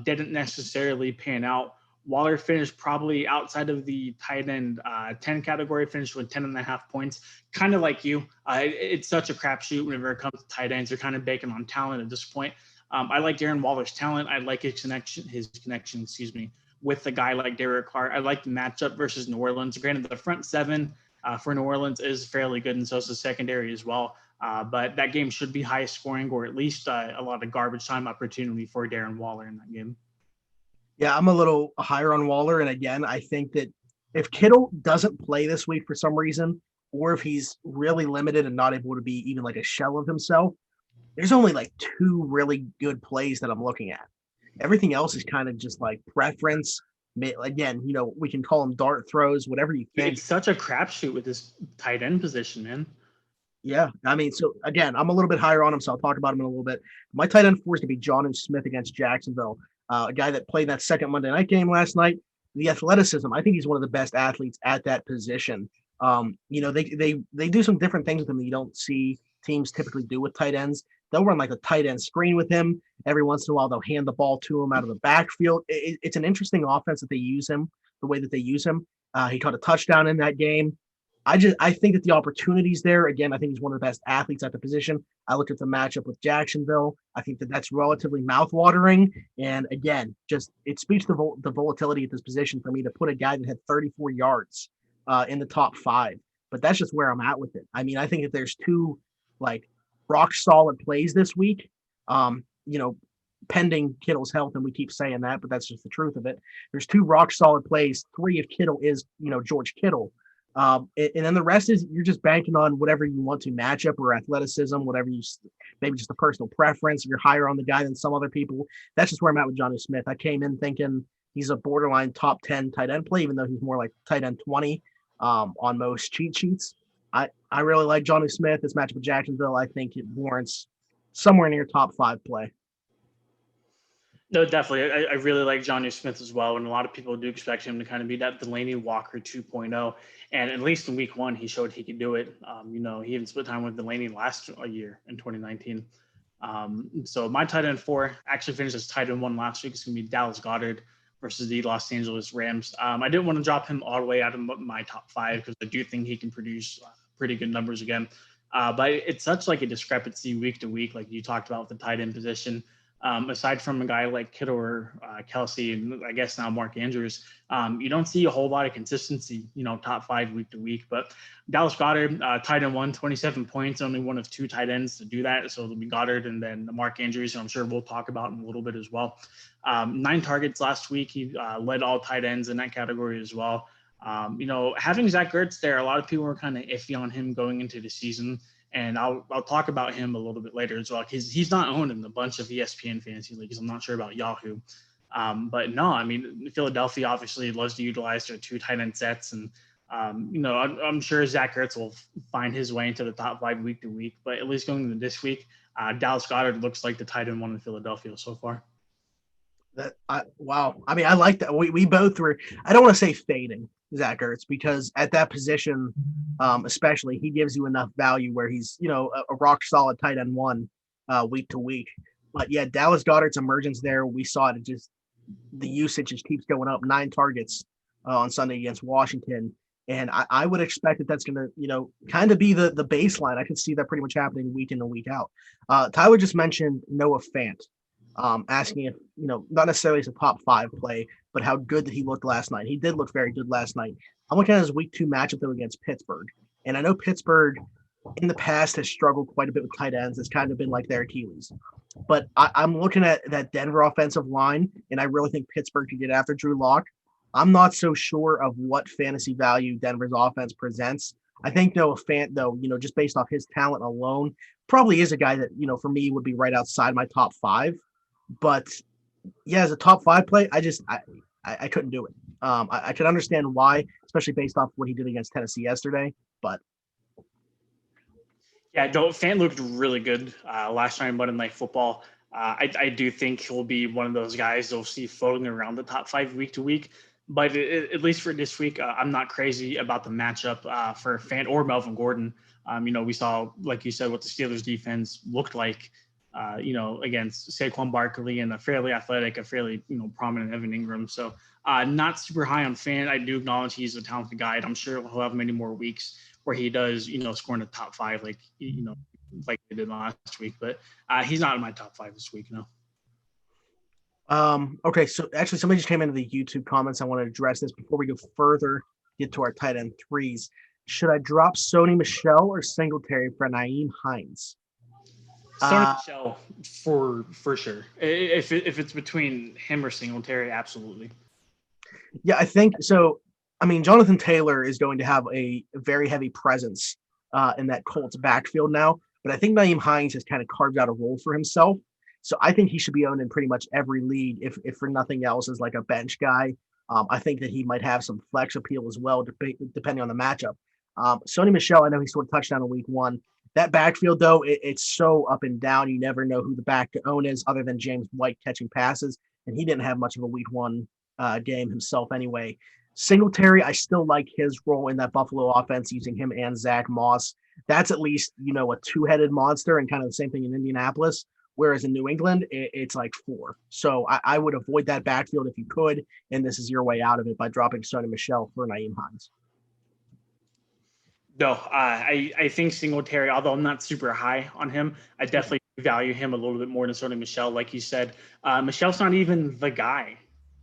Didn't necessarily pan out. Waller finished probably outside of the tight end 10 category, finished with 10.5 points. Kind of like you. It's such a crapshoot whenever it comes to tight ends. You're kind of banking on talent at this point. I like Darren Waller's talent. I like his connection, with a guy like Derek Carr. I like the matchup versus New Orleans. Granted, the front 7 for New Orleans is fairly good, and so is the secondary as well. But that game should be high scoring, or at least a lot of garbage time opportunity for Darren Waller in that game. Yeah, I'm a little higher on Waller. And again, I think that if Kittle doesn't play this week for some reason, or if he's really limited and not able to be even like a shell of himself, there's only like 2 really good plays that I'm looking at. Everything else is kind of just like preference. Again, we can call them dart throws, whatever you think. It's such a crapshoot with this tight end position, man. Yeah, I mean, so again, I'm a little bit higher on him, so I'll talk about him in a little bit. My tight end 4 is going to be Jonnu Smith against Jacksonville, a guy that played that second Monday night game last night. The athleticism, I think he's one of the best athletes at that position. They do some different things with him that you don't see teams typically do with tight ends. They'll run like a tight end screen with him. Every once in a while, they'll hand the ball to him out of the backfield. It's an interesting offense that they use him, the way that they use him. He caught a touchdown in that game. I think that the opportunity's there. Again, I think he's one of the best athletes at the position. I looked at the matchup with Jacksonville. I think that that's relatively mouthwatering. And again, just it speaks to the volatility at this position for me to put a guy that had 34 yards in the top 5. But that's just where I'm at with it. I mean, I think that there's 2 like rock solid plays this week. Pending Kittle's health, and we keep saying that, but that's just the truth of it. There's 2 rock solid plays. 3 if Kittle is, George Kittle. And then the rest is you're just banking on whatever you want to matchup or athleticism, whatever maybe just a personal preference. If you're higher on the guy than some other people, that's just where I'm at with Jonnu Smith. I came in thinking he's a borderline top 10 tight end play, even though he's more like tight end 20 on most cheat sheets. I really like Jonnu Smith. This matchup with Jacksonville, I think it warrants somewhere near top 5 play. No, definitely. I really like Jonnu Smith as well, and a lot of people do expect him to kind of be that Delanie Walker 2.0. And at least in week 1, he showed he could do it. He even split time with Delanie last year in 2019. So my tight end 4 actually finished as tight end 1 last week. It's going to be Dallas Goedert versus the Los Angeles Rams. I didn't want to drop him all the way out of my top 5 because I do think he can produce pretty good numbers again. But it's such like a discrepancy week to week, like you talked about with the tight end position. Aside from a guy like Kittle or Kelsey, and I guess now Mark Andrews, you don't see a whole lot of consistency, top 5 week to week. But Dallas Goedert, tight end 1, 27 points, only one of 2 tight ends to do that. So it'll be Goddard and then Mark Andrews, who I'm sure we'll talk about in a little bit as well. 9 targets last week. He led all tight ends in that category as well. Having Zach Ertz there, a lot of people were kind of iffy on him going into the season. And I'll talk about him a little bit later as well. He's not owned in a bunch of ESPN fantasy leagues. I'm not sure about Yahoo. But no, I mean, Philadelphia obviously loves to utilize their 2 tight end sets. And, I'm sure Zach Ertz will find his way into the top 5 week to week. But at least going into this week, Dallas Goedert looks like the tight end 1 in Philadelphia so far. Wow. I mean, I like that. We both were, I don't want to say fading Zach Ertz, because at that position, especially, he gives you enough value where he's, a rock solid tight end 1 week to week. But yeah, Dallas Goedert's emergence there, we saw it. The usage just keeps going up. 9 targets on Sunday against Washington. And I would expect that's going to, kind of be the baseline. I could see that pretty much happening week in and week out. Tyler just mentioned Noah Fant, asking if, not necessarily as a top 5 play, but how good did he look last night? He did look very good last night. I'm looking at his week 2 matchup, though, against Pittsburgh. And I know Pittsburgh in the past has struggled quite a bit with tight ends. It's kind of been like their Achilles. But I'm looking at that Denver offensive line, and I really think Pittsburgh could get after Drew Lock. I'm not so sure of what fantasy value Denver's offense presents. I think Noah Fant, though, just based off his talent alone, probably is a guy that, for me would be right outside my top 5. But yeah, as a top 5 play, I couldn't do it. I could understand why, especially based off what he did against Tennessee yesterday. But yeah, Fant looked really good last night in Monday Night Football. I do think he'll be one of those guys you'll see floating around the top 5 week to week. But at least for this week, I'm not crazy about the matchup for Fant or Melvin Gordon. We saw, like you said, what the Steelers defense looked like, against Saquon Barkley and a fairly athletic, a fairly, prominent Evan Ingram. So not super high on Fant. I do acknowledge he's a talented guy. I'm sure he'll have many more weeks where he does, score in the top 5, like they did last week. But he's not in my top 5 this week, no. Okay, so actually somebody just came into the YouTube comments. I want to address this before we go further, get to our tight end 3s. Should I drop Sony Michel or Singletary for Nyheim Hines? Sony Michel for sure. If it's between him or Singletary, absolutely. Yeah, I think so. I mean, Jonathan Taylor is going to have a very heavy presence in that Colts backfield now, but I think Nyheim Hines has kind of carved out a role for himself. So I think he should be owned in pretty much every league, if for nothing else, as like a bench guy. I think that he might have some flex appeal as well, depending on the matchup. Sony Michel, I know he scored a touchdown in week 1. That backfield, though, it's so up and down. You never know who the back to own is, other than James White catching passes, and he didn't have much of a week 1 game himself anyway. Singletary, I still like his role in that Buffalo offense, using him and Zach Moss. That's at least, a 2-headed monster, and kind of the same thing in Indianapolis. Whereas in New England, it's like 4. So I would avoid that backfield if you could, and this is your way out of it by dropping Sony Michel for Nyheim Hines. No, I think Singletary, although I'm not super high on him, I definitely value him a little bit more than Sony Michel. Like you said, Michel's not even the guy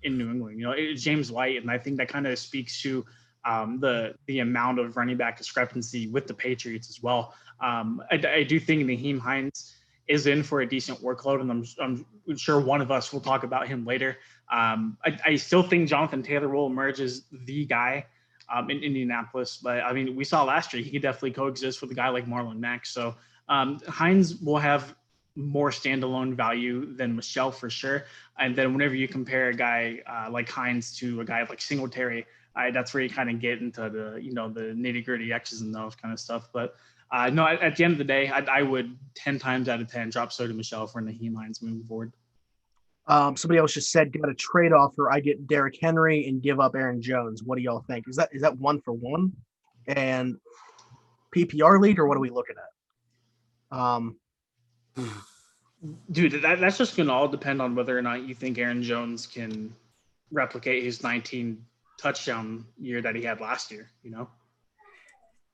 in New England. It's James White, and I think that kind of speaks to the amount of running back discrepancy with the Patriots as well. I do think Nyheim Hines is in for a decent workload, and I'm sure one of us will talk about him later. I still think Jonathan Taylor will emerge as the guy in Indianapolis, but I mean, we saw last year he could definitely coexist with a guy like Marlon Mack. So Hines will have more standalone value than Michel for sure. And then whenever you compare a guy like Hines to a guy like Singletary, that's where you kind of get into the the nitty gritty X's and those kind of stuff. But no, at the end of the day, I would 10 times out of 10 drop Sony Michel for Nyheim Hines moving forward. Somebody else just said, got a trade offer. I get Derrick Henry and give up Aaron Jones. What do y'all think? Is that 1-for-1 and PPR league, or what are we looking at? Dude, that's just going to all depend on whether or not you think Aaron Jones can replicate his 19 touchdown year that he had last year,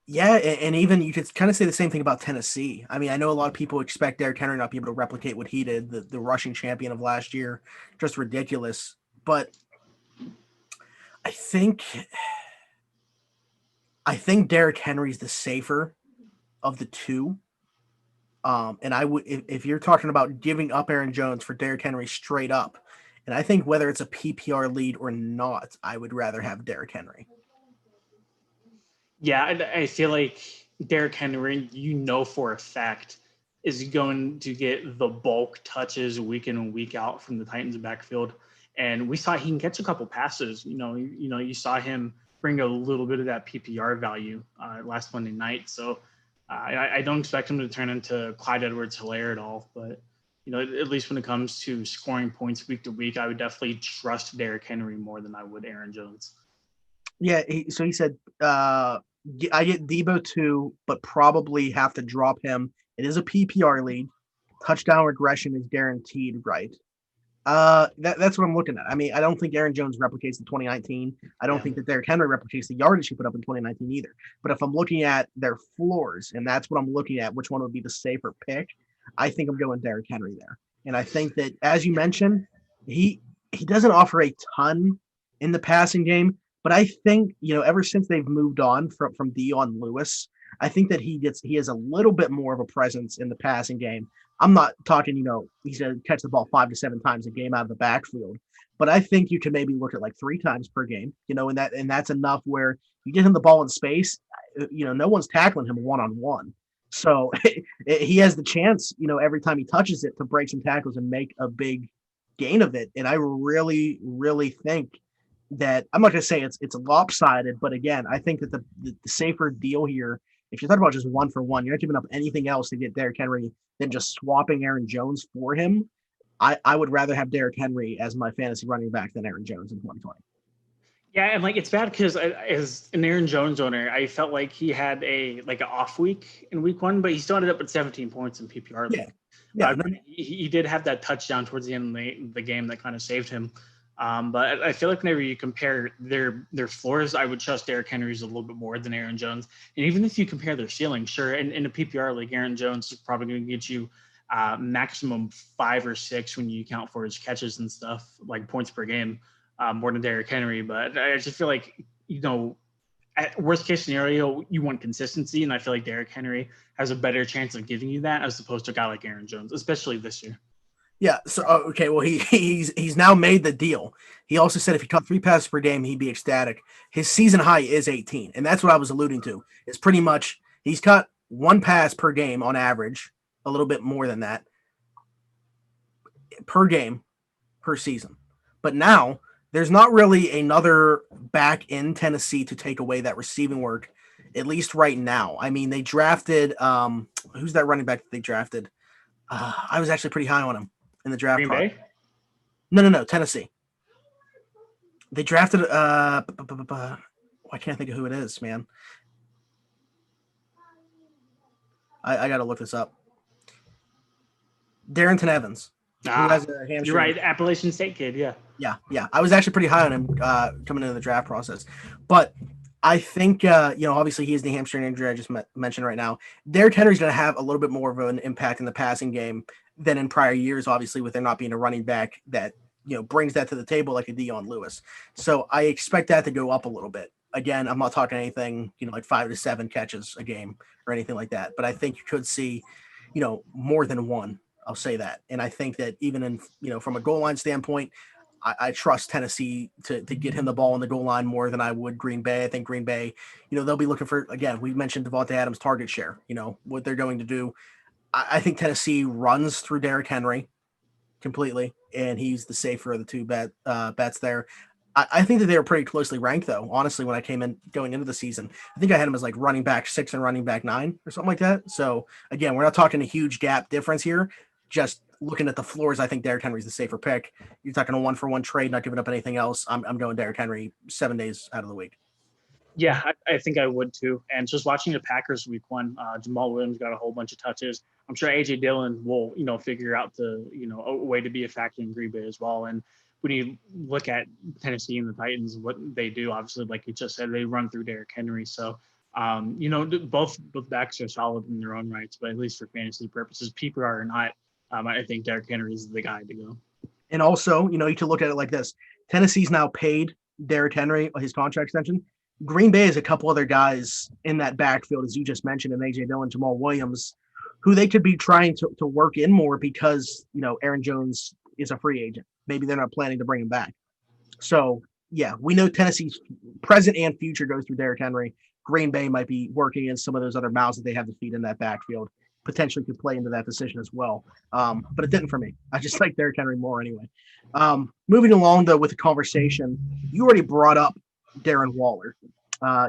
Yeah, and even you could kind of say the same thing about Tennessee. I mean, I know a lot of people expect Derrick Henry not to be able to replicate what he did, the rushing champion of last year, just ridiculous. But I think I think Derrick Henry's the safer of the two. And I would, if you're talking about giving up Aaron Jones for Derrick Henry straight up, and I think whether it's a PPR lead or not, I would rather have Derrick Henry. Yeah, I feel like Derrick Henry, for a fact, is going to get the bulk touches week in and week out from the Titans backfield. And we saw he can catch a couple passes. You saw him bring a little bit of that PPR value last Monday night. So I don't expect him to turn into Clyde Edwards-Helaire at all. But at least when it comes to scoring points week to week, I would definitely trust Derrick Henry more than I would Aaron Jones. Yeah, so he said, I get Debo too, but probably have to drop him. It is a PPR league. Touchdown regression is guaranteed, right? That's what I'm looking at. I mean, I don't think Aaron Jones replicates the 2019. I don't think that Derrick Henry replicates the yardage he put up in 2019 either. But if I'm looking at their floors, and that's what I'm looking at, which one would be the safer pick, I think I'm going Derrick Henry there. And I think that, as you mentioned, he doesn't offer a ton in the passing game, but I think ever since they've moved on from Dion Lewis, I think that he has a little bit more of a presence in the passing game. I'm not talking, he's going to catch the ball 5 to 7 times a game out of the backfield, but I think you can maybe look at like 3 times per game, and that's enough where you get him the ball in space. No one's tackling him one-on-one. So he has the chance, every time he touches it to break some tackles and make a big gain of it. And I really, really think that I'm not going to say it's lopsided, but again, I think that the safer deal here, if you're talking about just one for one, you're not giving up anything else to get Derrick Henry than just swapping Aaron Jones for him. I would rather have Derrick Henry as my fantasy running back than Aaron Jones in 2020. Yeah, and it's bad because as an Aaron Jones owner, I felt like he had an off week in week 1, but he still ended up at 17 points in PPR league. Yeah, he did have that touchdown towards the end of the game that kind of saved him. But I feel like whenever you compare their floors, I would trust Derrick Henry's a little bit more than Aaron Jones. And even if you compare their ceiling, sure, in a PPR league, Aaron Jones is probably going to get you maximum 5 or 6 when you account for his catches and stuff, like points per game, more than Derrick Henry. But I just feel like, at worst case scenario, you want consistency. And I feel like Derrick Henry has a better chance of giving you that as opposed to a guy like Aaron Jones, especially this year. Yeah. So okay. Well, he's now made the deal. He also said if he caught 3 passes per game, he'd be ecstatic. His season high is 18, and that's what I was alluding to. It's pretty much he's caught 1 pass per game on average, a little bit more than that per game per season. But now there's not really another back in Tennessee to take away that receiving work, at least right now. I mean, they drafted who's that running back that they drafted? I was actually pretty high on him in the draft. Green Bay? No, Tennessee. They drafted I can't think of who it is, man. I got to look this up. Darrington Evans. You're right, Appalachian State kid, yeah. Yeah. I was actually pretty high on him coming into the draft process. But I think, obviously he has the hamstring injury I just mentioned right now. Derrick Henry's going to have a little bit more of an impact in the passing game than in prior years, obviously, with there not being a running back that, brings that to the table like a Dion Lewis. So I expect that to go up a little bit. Again, I'm not talking anything, like 5 to 7 catches a game or anything like that. But I think you could see, more than one. I'll say that. And I think that even in, from a goal line standpoint, I trust Tennessee to get him the ball on the goal line more than I would Green Bay. I think Green Bay, they'll be looking for, again, we mentioned Davante Adams' target share, what they're going to do. I think Tennessee runs through Derrick Henry completely, and he's the safer of the 2 bets there. I think that they were pretty closely ranked, though, honestly, when I came in going into the season. I think I had him as like running back 6 and running back 9 or something like that. So, again, we're not talking a huge gap difference here. Just looking at the floors, I think Derrick Henry's the safer pick. You're talking a 1-for-1 trade, not giving up anything else. I'm going Derrick Henry 7 days out of the week. Yeah, I think I would too. And just watching the Packers week 1, Jamal Williams got a whole bunch of touches. I'm sure AJ Dillon will, figure out a way to be a factor in Green Bay as well. And when you look at Tennessee and the Titans, what they do, obviously, like you just said, they run through Derrick Henry. So Both backs are solid in their own rights, but at least for fantasy purposes, PPR or not, I think Derrick Henry is the guy to go. And also, you can look at it like this. Tennessee's now paid Derrick Henry his contract extension. Green Bay has a couple other guys in that backfield, as you just mentioned, and A.J. Dillon, Jamal Williams, who they could be trying to work in more because, Aaron Jones is a free agent. Maybe they're not planning to bring him back. So, yeah, we know Tennessee's present and future goes through Derrick Henry. Green Bay might be working in some of those other mouths that they have to feed in that backfield. Potentially could play into that decision as well. But it didn't for me. I just like Derrick Henry more anyway. Moving along, though, with the conversation, you already brought up Darren Waller.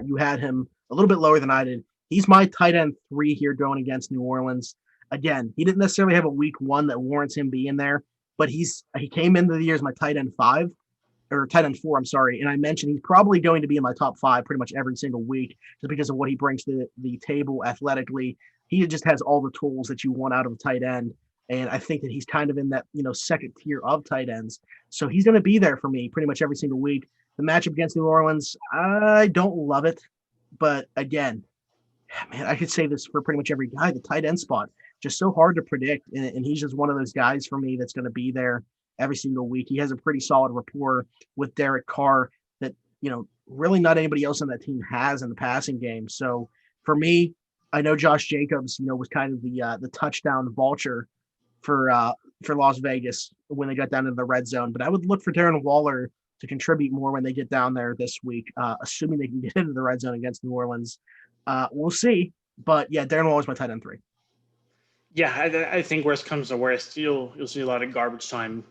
You had him a little bit lower than I did. He's my tight end 3 here going against New Orleans. Again, he didn't necessarily have a week 1 that warrants him being there, but he came into the year as my tight end 5. Or tight end 4, I'm sorry. And I mentioned he's probably going to be in my top 5 pretty much every single week just because of what he brings to the table athletically. He just has all the tools that you want out of a tight end. And I think that he's kind of in that, second tier of tight ends. So he's going to be there for me pretty much every single week. The matchup against New Orleans, I don't love it. But again, man, I could say this for pretty much every guy. The tight end spot, just so hard to predict. And he's just one of those guys for me that's going to be there every single week. He has a pretty solid rapport with Derek Carr that, really not anybody else on that team has in the passing game. So for me, I know Josh Jacobs, was kind of the touchdown vulture for Las Vegas when they got down into the red zone. But I would look for Darren Waller to contribute more when they get down there this week, assuming they can get into the red zone against New Orleans. We'll see. But yeah, Darren Waller's my tight end 3. Yeah, I think worst comes to worst, you'll see a lot of garbage time,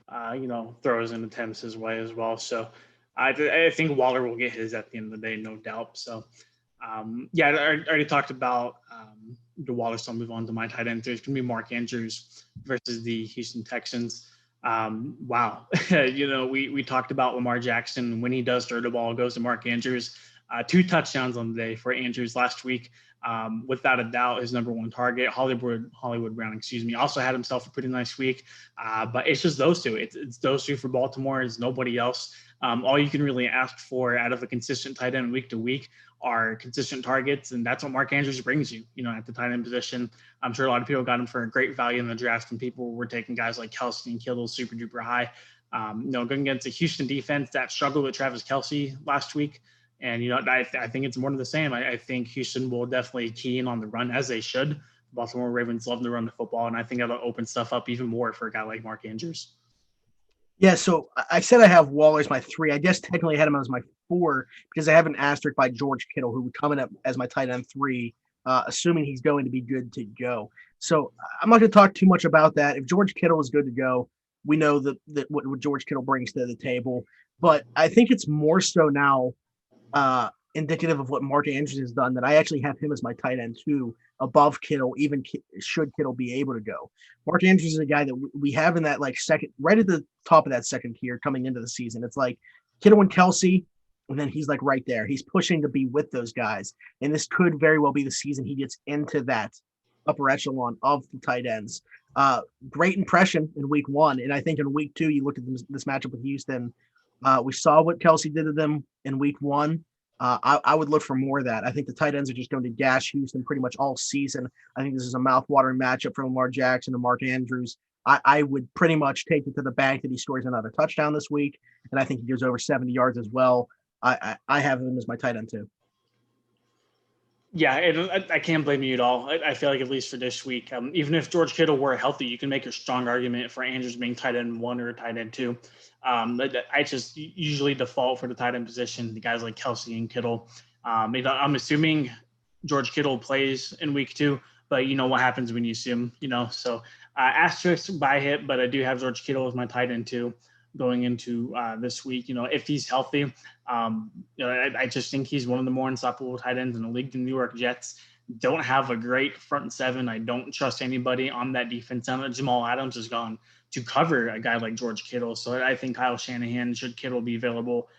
throws and attempts his way as well. So I think Waller will get his at the end of the day, no doubt. So I already talked about the Waller, so I'll move on to my tight end. There's going to be Mark Andrews versus the Houston Texans. Wow. We talked about Lamar Jackson. When he does throw the ball, goes to Mark Andrews. 2 touchdowns on the day for Andrews last week. Without a doubt, his number 1 target. Hollywood Brown, also had himself a pretty nice week. But it's just those 2. It's those 2 for Baltimore. It's nobody else. All you can really ask for out of a consistent tight end week to week are consistent targets, and that's what Mark Andrews brings you, at the tight end position. I'm sure a lot of people got him for a great value in the draft, and people were taking guys like Kelce and Kittle super duper high. Going against a Houston defense that struggled with Travis Kelce last week. And, I think it's more of the same. I think Houston will definitely key in on the run, as they should. The Baltimore Ravens love to run the football, and I think that'll open stuff up even more for a guy like Mark Andrews. Yeah, so I said I have Waller as my 3. I guess technically I had him as my 4 because I have an asterisk by George Kittle, who would come in as my tight end 3, assuming he's going to be good to go. So I'm not going to talk too much about that. If George Kittle is good to go, we know that what George Kittle brings to the table. But I think it's more so now indicative of what Mark Andrews has done that I actually have him as my tight end 2 above Kittle, even should Kittle be able to go. Mark Andrews is a guy that we have in that second, right at the top of that second tier coming into the season. It's like Kittle and Kelce, and then he's right there. He's pushing to be with those guys. And this could very well be the season he gets into that upper echelon of the tight ends. Great impression in week 1. And I think in week 2, you look at this matchup with Houston. We saw what Kelce did to them in week 1. I would look for more of that. I think the tight ends are just going to gash Houston pretty much all season. I think this is a mouth-watering matchup for Lamar Jackson and Mark Andrews. I would pretty much take it to the bank that he scores another touchdown this week, and I think he goes over 70 yards as well. I have him as my tight end 2. Yeah, I can't blame you at all. I feel like at least for this week, even if George Kittle were healthy, you can make a strong argument for Andrews being tight end 1 or tight end 2. I just usually default for the tight end position, the guys like Kelce and Kittle. I'm assuming George Kittle plays in week 2, but you know what happens when you assume, So asterisk by hit, but I do have George Kittle as my tight end 2 going into this week. If he's healthy, I just think he's one of the more unstoppable tight ends in the league. The New York Jets don't have a great front 7. I don't trust anybody on that defense. Jamal Adams has gone to cover a guy like George Kittle. So I think Kyle Shanahan, should Kittle be available,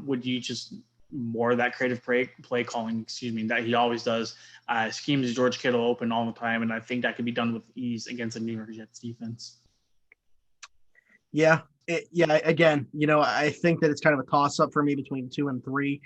would you just more of that creative play calling, that he always does, schemes George Kittle open all the time. And I think that could be done with ease against the New York Jets defense. Yeah. Again, I think that it's kind of a toss-up for me between 2 and 3.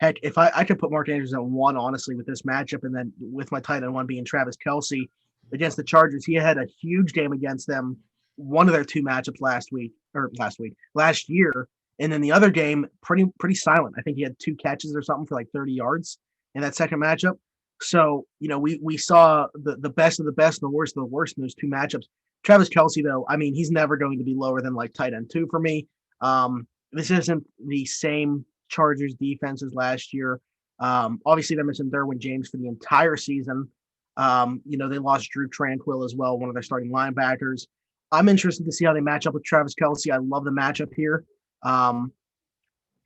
Heck, if I could put Mark Andrews at 1, honestly, with this matchup, and then with my tight end 1 being Travis Kelce against the Chargers, he had a huge game against them. One of their 2 matchups last year, and then the other game pretty silent. I think he had 2 catches or something for like 30 yards in that second matchup. So we saw the best of the best and the worst of the worst in those 2 matchups. Travis Kelce, though, I mean, he's never going to be lower than like tight end 2 for me. This isn't the same Chargers defense as last year. Obviously, they're missing Derwin James for the entire season. They lost Drew Tranquill as well, one of their starting linebackers. I'm interested to see how they match up with Travis Kelce. I love the matchup here. And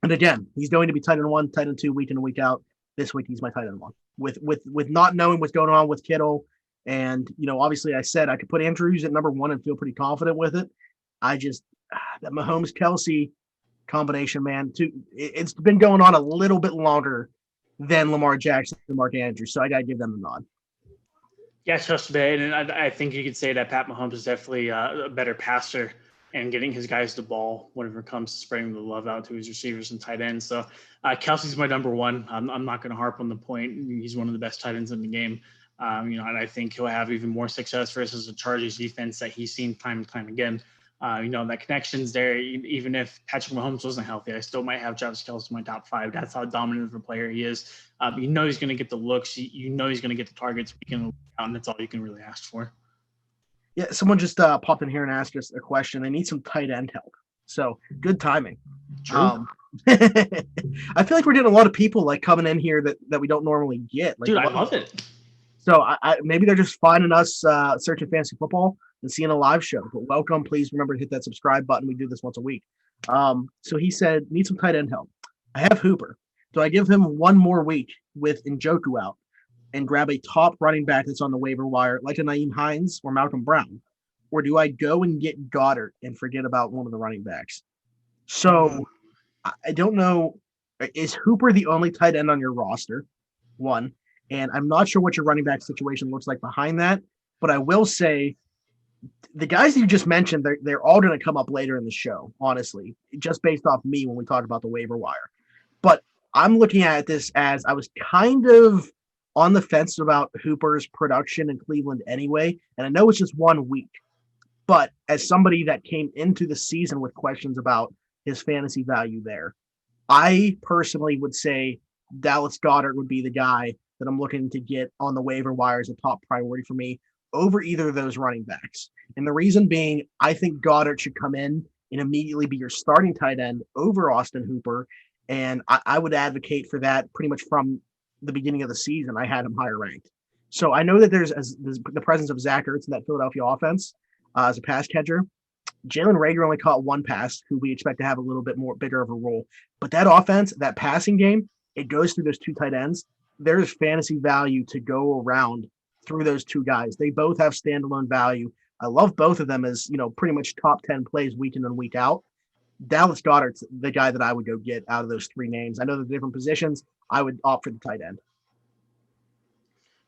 again, he's going to be tight end 1, tight end 2, week in and week out. This week, he's my tight end 1. With not knowing what's going on with Kittle, and obviously, I said I could put Andrews at number 1 and feel pretty confident with it. I just that Mahomes Kelce combination, man. It's been going on a little bit longer than Lamar Jackson and Mark Andrews, so I got to give them the nod. Yeah, trust me, and I think you could say that Pat Mahomes is definitely a better passer and getting his guys the ball whenever it comes to spreading the love out to his receivers and tight ends. So Kelce's my number 1. I'm not going to harp on the point. He's one of the best tight ends in the game. And I think he'll have even more success versus the Chargers defense that he's seen time and time again. That connection's there. Even if Patrick Mahomes wasn't healthy, I still might have Travis Kelce in my top 5. That's how dominant of a player he is. He's going to get the looks. He's going to get the targets week in and week out, and that's all you can really ask for. Yeah, someone just popped in here and asked us a question. They need some tight end help. So good timing. True. I feel like we're getting a lot of people like coming in here that we don't normally get. Like, dude, I love it. So I maybe they're just finding us searching fantasy football and seeing a live show. But welcome. Please remember to hit that subscribe button. We do this once a week. So he said, need some tight end help. I have Hooper. Do I give him 1 more week with Njoku out and grab a top running back that's on the waiver wire, like a Nyheim Hines or Malcolm Brown? Or do I go and get Goddard and forget about one of the running backs? So I don't know. Is Hooper the only tight end on your roster? 1. And I'm not sure what your running back situation looks like behind that. But I will say the guys you just mentioned, they're all going to come up later in the show, honestly, just based off me when we talk about the waiver wire. But I'm looking at this as I was kind of on the fence about Hooper's production in Cleveland anyway. And I know it's just 1 week. But as somebody that came into the season with questions about his fantasy value there, I personally would say Dallas Goedert would be the guy that I'm looking to get on the waiver wire as a top priority for me over either of those running backs. And the reason being, I think Goddard should come in and immediately be your starting tight end over Austin Hooper. And I would advocate for that pretty much from the beginning of the season. I had him higher ranked. So I know that there's the presence of Zach Ertz in that Philadelphia offense as a pass catcher. Jalen Reagor only caught 1 pass, who we expect to have a little bit more bigger of a role. But that offense, that passing game, it goes through those 2 tight ends. There's fantasy value to go around through those 2 guys. They both have standalone value. I love both of them as, pretty much top 10 plays week in and week out. Dallas Goedert's the guy that I would go get out of those 3 names. I know the different positions. I would opt for the tight end.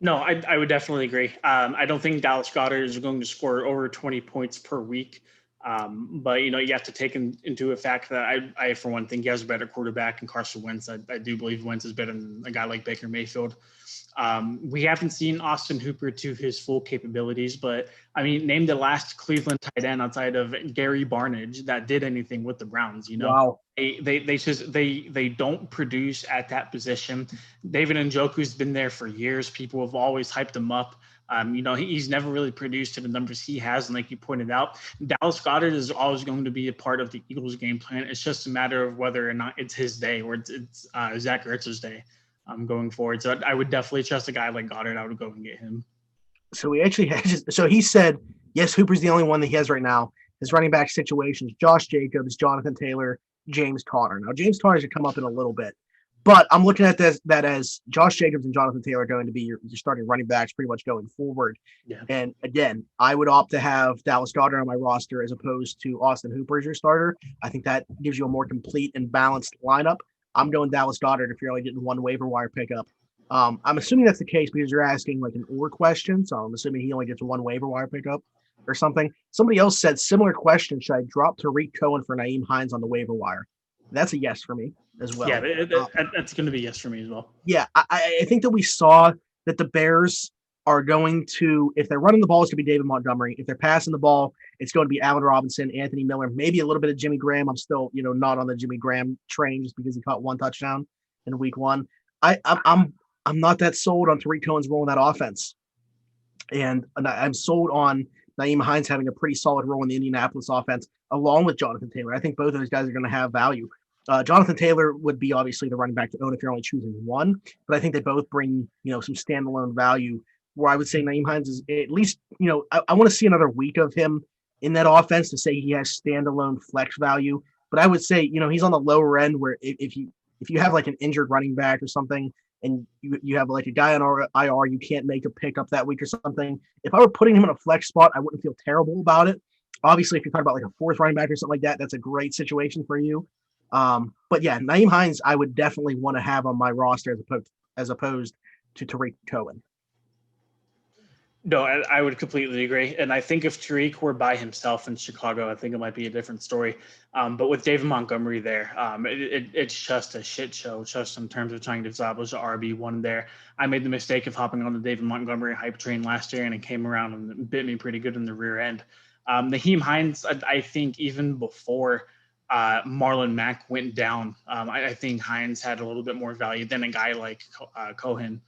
No, I would definitely agree. I don't think Dallas Goedert is going to score over 20 points per week. But, you have to take into effect that I, for one, think he has a better quarterback in Carson Wentz. I do believe Wentz is better than a guy like Baker Mayfield. We haven't seen Austin Hooper to his full capabilities, but name the last Cleveland tight end outside of Gary Barnidge that did anything with the Browns. Wow. They don't produce at that position. David Njoku's been there for years. People have always hyped him up. He's never really produced to the numbers he has. And like you pointed out, Dallas Goedert is always going to be a part of the Eagles game plan. It's just a matter of whether or not it's his day or it's Zach Ertz's day going forward. So I would definitely trust a guy like Goddard. I would go and get him. So we actually so he said, yes, Hooper's the only one that he has right now. His running back situations, Josh Jacobs, Jonathan Taylor, James Conner. Now, James Conner should come up in a little bit. But I'm looking at that as Josh Jacobs and Jonathan Taylor are going to be your starting running backs pretty much going forward. Yeah. And again, I would opt to have Dallas Goedert on my roster as opposed to Austin Hooper as your starter. I think that gives you a more complete and balanced lineup. I'm going Dallas Goedert if you're only getting 1 waiver wire pickup. I'm assuming that's the case because you're asking like an or question. So I'm assuming he only gets 1 waiver wire pickup or something. Somebody else said similar question. Should I drop Tariq Cohen for Nyheim Hines on the waiver wire? That's a yes for me as well. Yeah, that's going to be yes for me as well. Yeah, I think that we saw that the Bears are going to, if they're running the ball, it's going to be David Montgomery. If they're passing the ball, it's going to be Allen Robinson, Anthony Miller, maybe a little bit of Jimmy Graham. I'm still, not on the Jimmy Graham train just because he caught one touchdown in week one. I'm not that sold on Tariq Cohen's role in that offense, and I'm sold on Nyheim Hines having a pretty solid role in the Indianapolis offense, along with Jonathan Taylor. I think both of those guys are going to have value. Jonathan Taylor would be obviously the running back to own if you're only choosing one, but I think they both bring, some standalone value where I would say Nyheim Hines is at least, I want to see another week of him in that offense to say he has standalone flex value. But I would say, he's on the lower end where if you have like an injured running back or something and you have like a guy on IR you can't make a pickup that week or something, if I were putting him in a flex spot, I wouldn't feel terrible about it. Obviously, if you're talking about like a fourth running back or something like that, that's a great situation for you. But yeah, Nyheim Hines, I would definitely want to have on my roster as opposed to Tariq Cohen. No, I would completely agree. And I think if Tariq were by himself in Chicago, I think it might be a different story. But with David Montgomery there, it's just a shit show, just in terms of trying to establish the RB1 there. I made the mistake of hopping on the David Montgomery hype train last year, and it came around and bit me pretty good in the rear end. Nyheim Hines, I think even before Marlon Mack went down, I think Hines had a little bit more value than a guy like Cohen.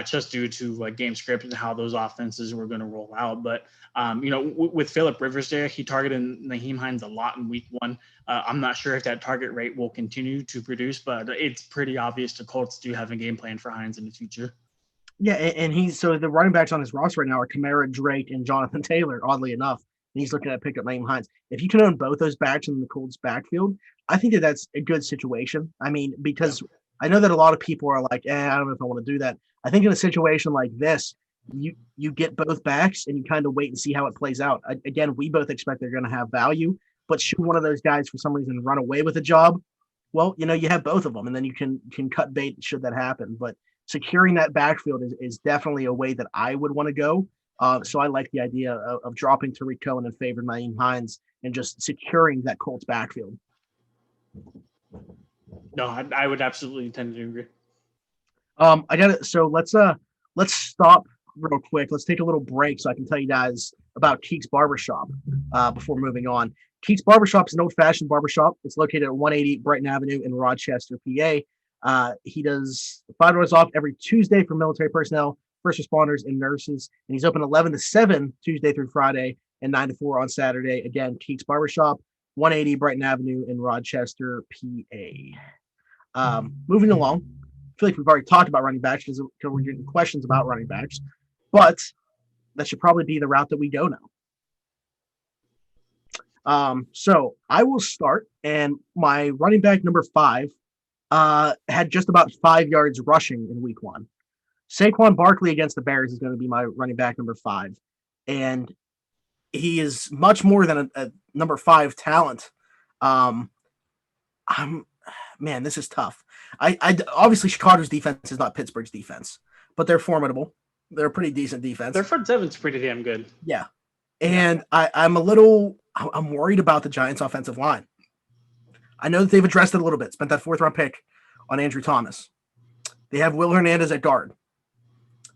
Just due to game script and how those offenses were going to roll out. But, with Phillip Rivers there, he targeted Nyheim Hines a lot in week one. I'm not sure if that target rate will continue to produce, but it's pretty obvious the Colts do have a game plan for Hines in the future. Yeah, and so the running backs on his roster right now are Kamara, Drake, and Jonathan Taylor, oddly enough. And he's looking at pick up Nyheim Hines. If you can own both those backs in the Colts backfield, I think that's a good situation. I mean, because I know that a lot of people are like, I don't know if I want to do that. I think in a situation like this, you get both backs and you kind of wait and see how it plays out. Again, we both expect they're going to have value, but should one of those guys for some reason run away with a job, well, you have both of them, and then you can cut bait should that happen. But securing that backfield is definitely a way that I would want to go. So I like the idea of dropping Tariq Cohen in favor of Nyheim Hines and just securing that Colts backfield. No, I would absolutely tend to agree. I got it. So let's stop real quick. Let's take a little break so I can tell you guys about Keeks Barbershop before moving on. Keeks Barbershop is an old-fashioned barbershop. It's located at 180 Brighton Avenue in Rochester, PA. He does $5 off every Tuesday for military personnel, first responders, and nurses. And he's open 11 to 7 Tuesday through Friday and 9 to 4 on Saturday. Again, Keeks Barbershop, 180 Brighton Avenue in Rochester, PA. Moving along. I feel like we've already talked about running backs because we're getting questions about running backs, but that should probably be the route that we go now. So I will start, and my running back number 5 had just about 5 yards rushing in week one. Saquon Barkley against the Bears is going to be my running back number 5, and he is much more than a number 5 talent. Man, this is tough. I obviously Chicago's defense is not Pittsburgh's defense, but they're formidable. They're a pretty decent defense. Their front seven's pretty damn good. Yeah. And I'm worried about the Giants' offensive line. I know that they've addressed it a little bit, spent that 4th round pick on Andrew Thomas. They have Will Hernandez at guard.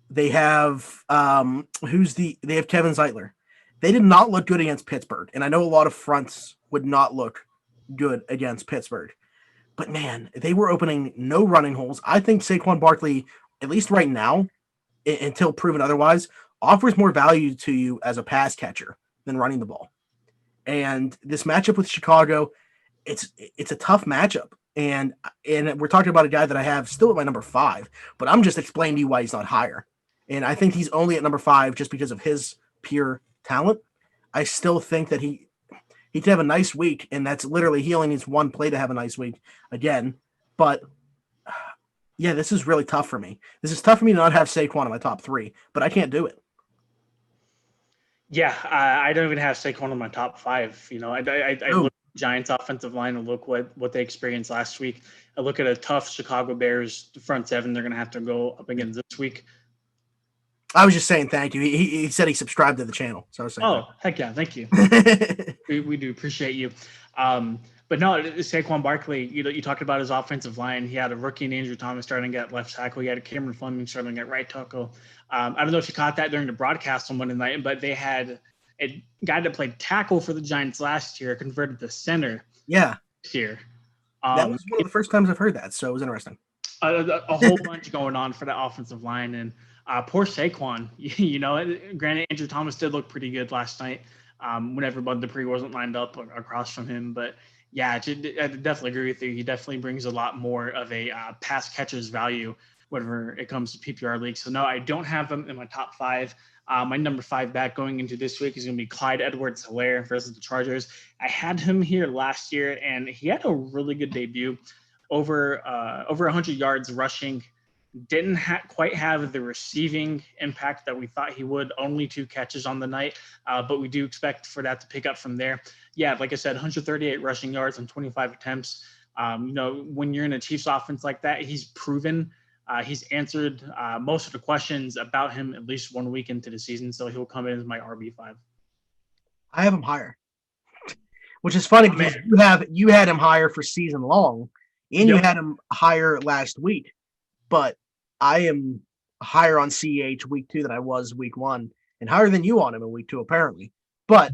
They have they have Kevin Zeitler. They did not look good against Pittsburgh. And I know a lot of fronts would not look good against Pittsburgh. But, man, they were opening no running holes. I think Saquon Barkley, at least right now, until proven otherwise, offers more value to you as a pass catcher than running the ball. And this matchup with Chicago, it's a tough matchup. And we're talking about a guy that I have still at my number 5, but I'm just explaining to you why he's not higher. And I think he's only at number 5 just because of his pure talent. I still think that he could have a nice week, and that's literally he only needs one play to have a nice week again. But yeah, this is really tough for me. This is tough for me to not have Saquon in my top 3, but I can't do it. Yeah, I don't even have Saquon in my top 5. I look at the Giants' offensive line and look what they experienced last week. I look at a tough Chicago Bears front 7 they're going to have to go up against this week. I was just saying thank you. He said he subscribed to the channel. So I was saying heck yeah, thank you. we do appreciate you. But no, Saquon Barkley, you talked about his offensive line. He had a rookie named Andrew Thomas starting at left tackle. He had Cameron Fleming starting at right tackle. I don't know if you caught that during the broadcast on Monday night, but they had a guy that played tackle for the Giants last year converted to center. Yeah. This year. That was one of the first times I've heard that, so it was interesting. A whole bunch going on for that offensive line, and poor Saquon. Granted, Andrew Thomas did look pretty good last night whenever Bud Dupree wasn't lined up across from him, but yeah, I definitely agree with you. He definitely brings a lot more of a pass catcher's value whenever it comes to PPR leagues. So no, I don't have him in my top 5. My number 5 back going into this week is going to be Clyde Edwards-Helaire versus the Chargers. I had him here last year, and he had a really good debut, over 100 yards rushing. Didn't quite have the receiving impact that we thought he would. Only 2 catches on the night, but we do expect for that to pick up from there. Yeah, like I said, 138 rushing yards on 25 attempts. When you're in a Chiefs offense like that, he's proven. He's answered most of the questions about him at least 1 week into the season, so he'll come in as my RB5. I have him higher, which is funny because you had him higher for season long, and you had him higher last week. But I am higher on CH week 2 than I was week 1, and higher than you on him in week 2, apparently. But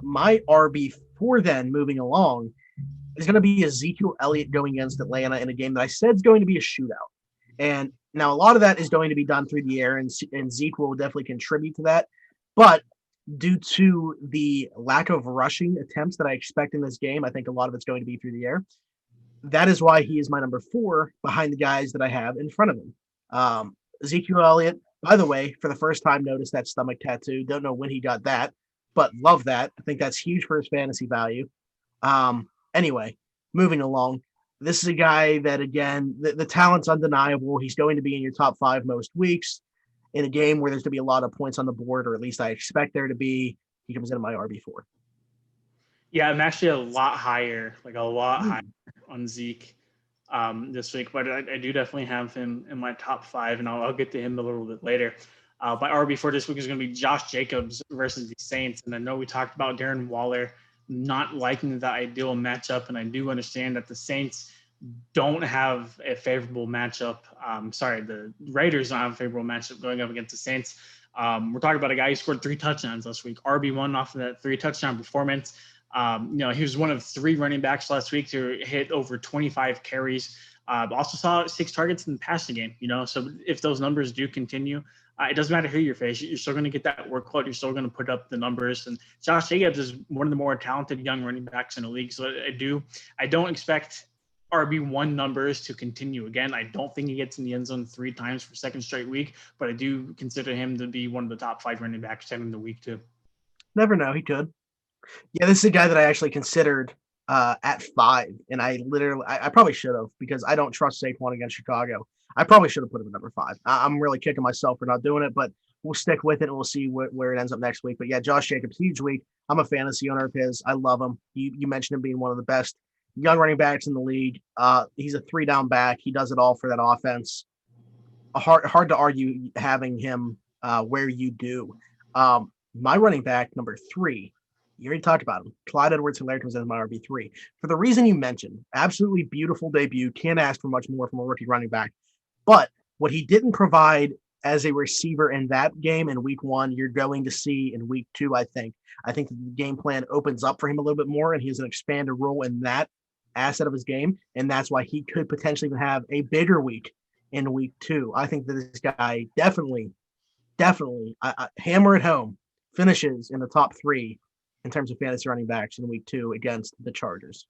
my RB4 then, moving along, is going to be Ezekiel Elliott going against Atlanta in a game that I said is going to be a shootout. And now a lot of that is going to be done through the air, and Zeke will definitely contribute to that. But due to the lack of rushing attempts that I expect in this game, I think a lot of it's going to be through the air. That is why he is my number 4 behind the guys that I have in front of him. Ezekiel Elliott, by the way, for the first time, noticed that stomach tattoo. Don't know when he got that, but love that. I think that's huge for his fantasy value. Anyway, moving along. This is a guy that, again, the talent's undeniable. He's going to be in your top 5 most weeks in a game where there's going to be a lot of points on the board, or at least I expect there to be. He comes into my RB4. Yeah, I'm actually a lot higher on Zeke this week, but I do definitely have him in my top 5, and I'll get to him a little bit later. My RB4 this week is going to be Josh Jacobs versus the Saints, and I know we talked about Darren Waller not liking the ideal matchup, and I do understand that the Saints don't have a favorable matchup. The Raiders don't have a favorable matchup going up against the Saints. We're talking about a guy who scored 3 touchdowns last week, RB1 off of that 3 touchdown performance. He was one of 3 running backs last week to hit over 25 carries. Also saw 6 targets in the passing game, so if those numbers do continue, it doesn't matter who you face, you're still going to get that workload. You're still going to put up the numbers. And Josh Jacobs is one of the more talented young running backs in the league. So I don't expect RB1 numbers to continue again. I don't think he gets in the end zone 3 times for 2nd straight week, but I do consider him to be one of the top 5 running backs heading the week 2. Never know. He could. Yeah, this is a guy that I actually considered at 5, and I probably should have, because I don't trust Saquon against Chicago. I probably should have put him at number 5. I'm really kicking myself for not doing it, but we'll stick with it and we'll see where it ends up next week. But yeah, Josh Jacobs, huge week. I'm a fantasy owner of his. I love him. You mentioned him being one of the best young running backs in the league. He's a 3-down back. He does it all for that offense. Hard to argue having him where you do. My running back, number 3, you already talked about him. Clyde Edwards-Helaire comes in as my RB3. For the reason you mentioned, absolutely beautiful debut. Can't ask for much more from a rookie running back. But what he didn't provide as a receiver in that game in week 1, you're going to see in week 2, I think. I think the game plan opens up for him a little bit more, and he has an expanded role in that asset of his game, and that's why he could potentially have a bigger week in week 2. I think that this guy definitely, hammer it home, finishes in the top 3 in terms of fantasy running backs in week 2 against the Chargers.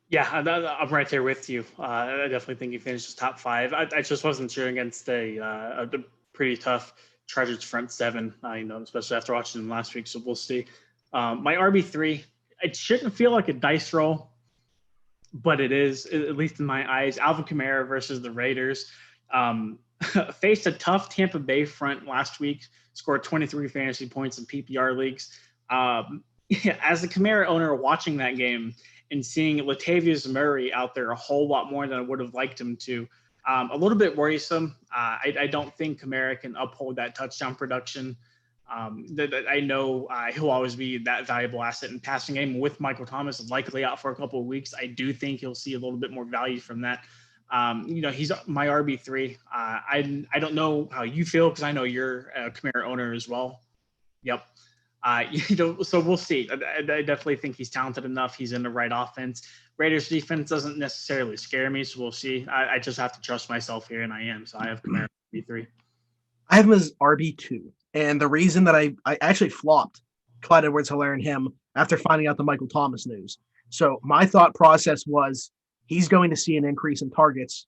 Yeah, I'm right there with you. I definitely think he finishes top 5. I just wasn't sure against a pretty tough Chargers front 7, especially after watching them last week. So we'll see. My RB3, it shouldn't feel like a dice roll, but it is, at least in my eyes. Alvin Kamara versus the Raiders. Faced a tough Tampa Bay front last week, scored 23 fantasy points in PPR leagues. As a Kamara owner watching that game and seeing Latavius Murray out there a whole lot more than I would have liked him to, a little bit worrisome. I don't think Kamara can uphold that touchdown production That I know he'll always be that valuable asset in passing game. With Michael Thomas likely out for a couple of weeks, I do think he'll see a little bit more value from that. He's my RB3. I don't know how you feel because I know you're a Kamara owner as well. Yep. So we'll see. I definitely think he's talented enough. He's in the right offense. Raiders defense doesn't necessarily scare me, so we'll see. I just have to trust myself here, and I am. So I have Kamara RB3. I have him as RB2. And the reason that I actually flopped Clyde Edwards-Helaire and him after finding out the Michael Thomas news. So my thought process was he's going to see an increase in targets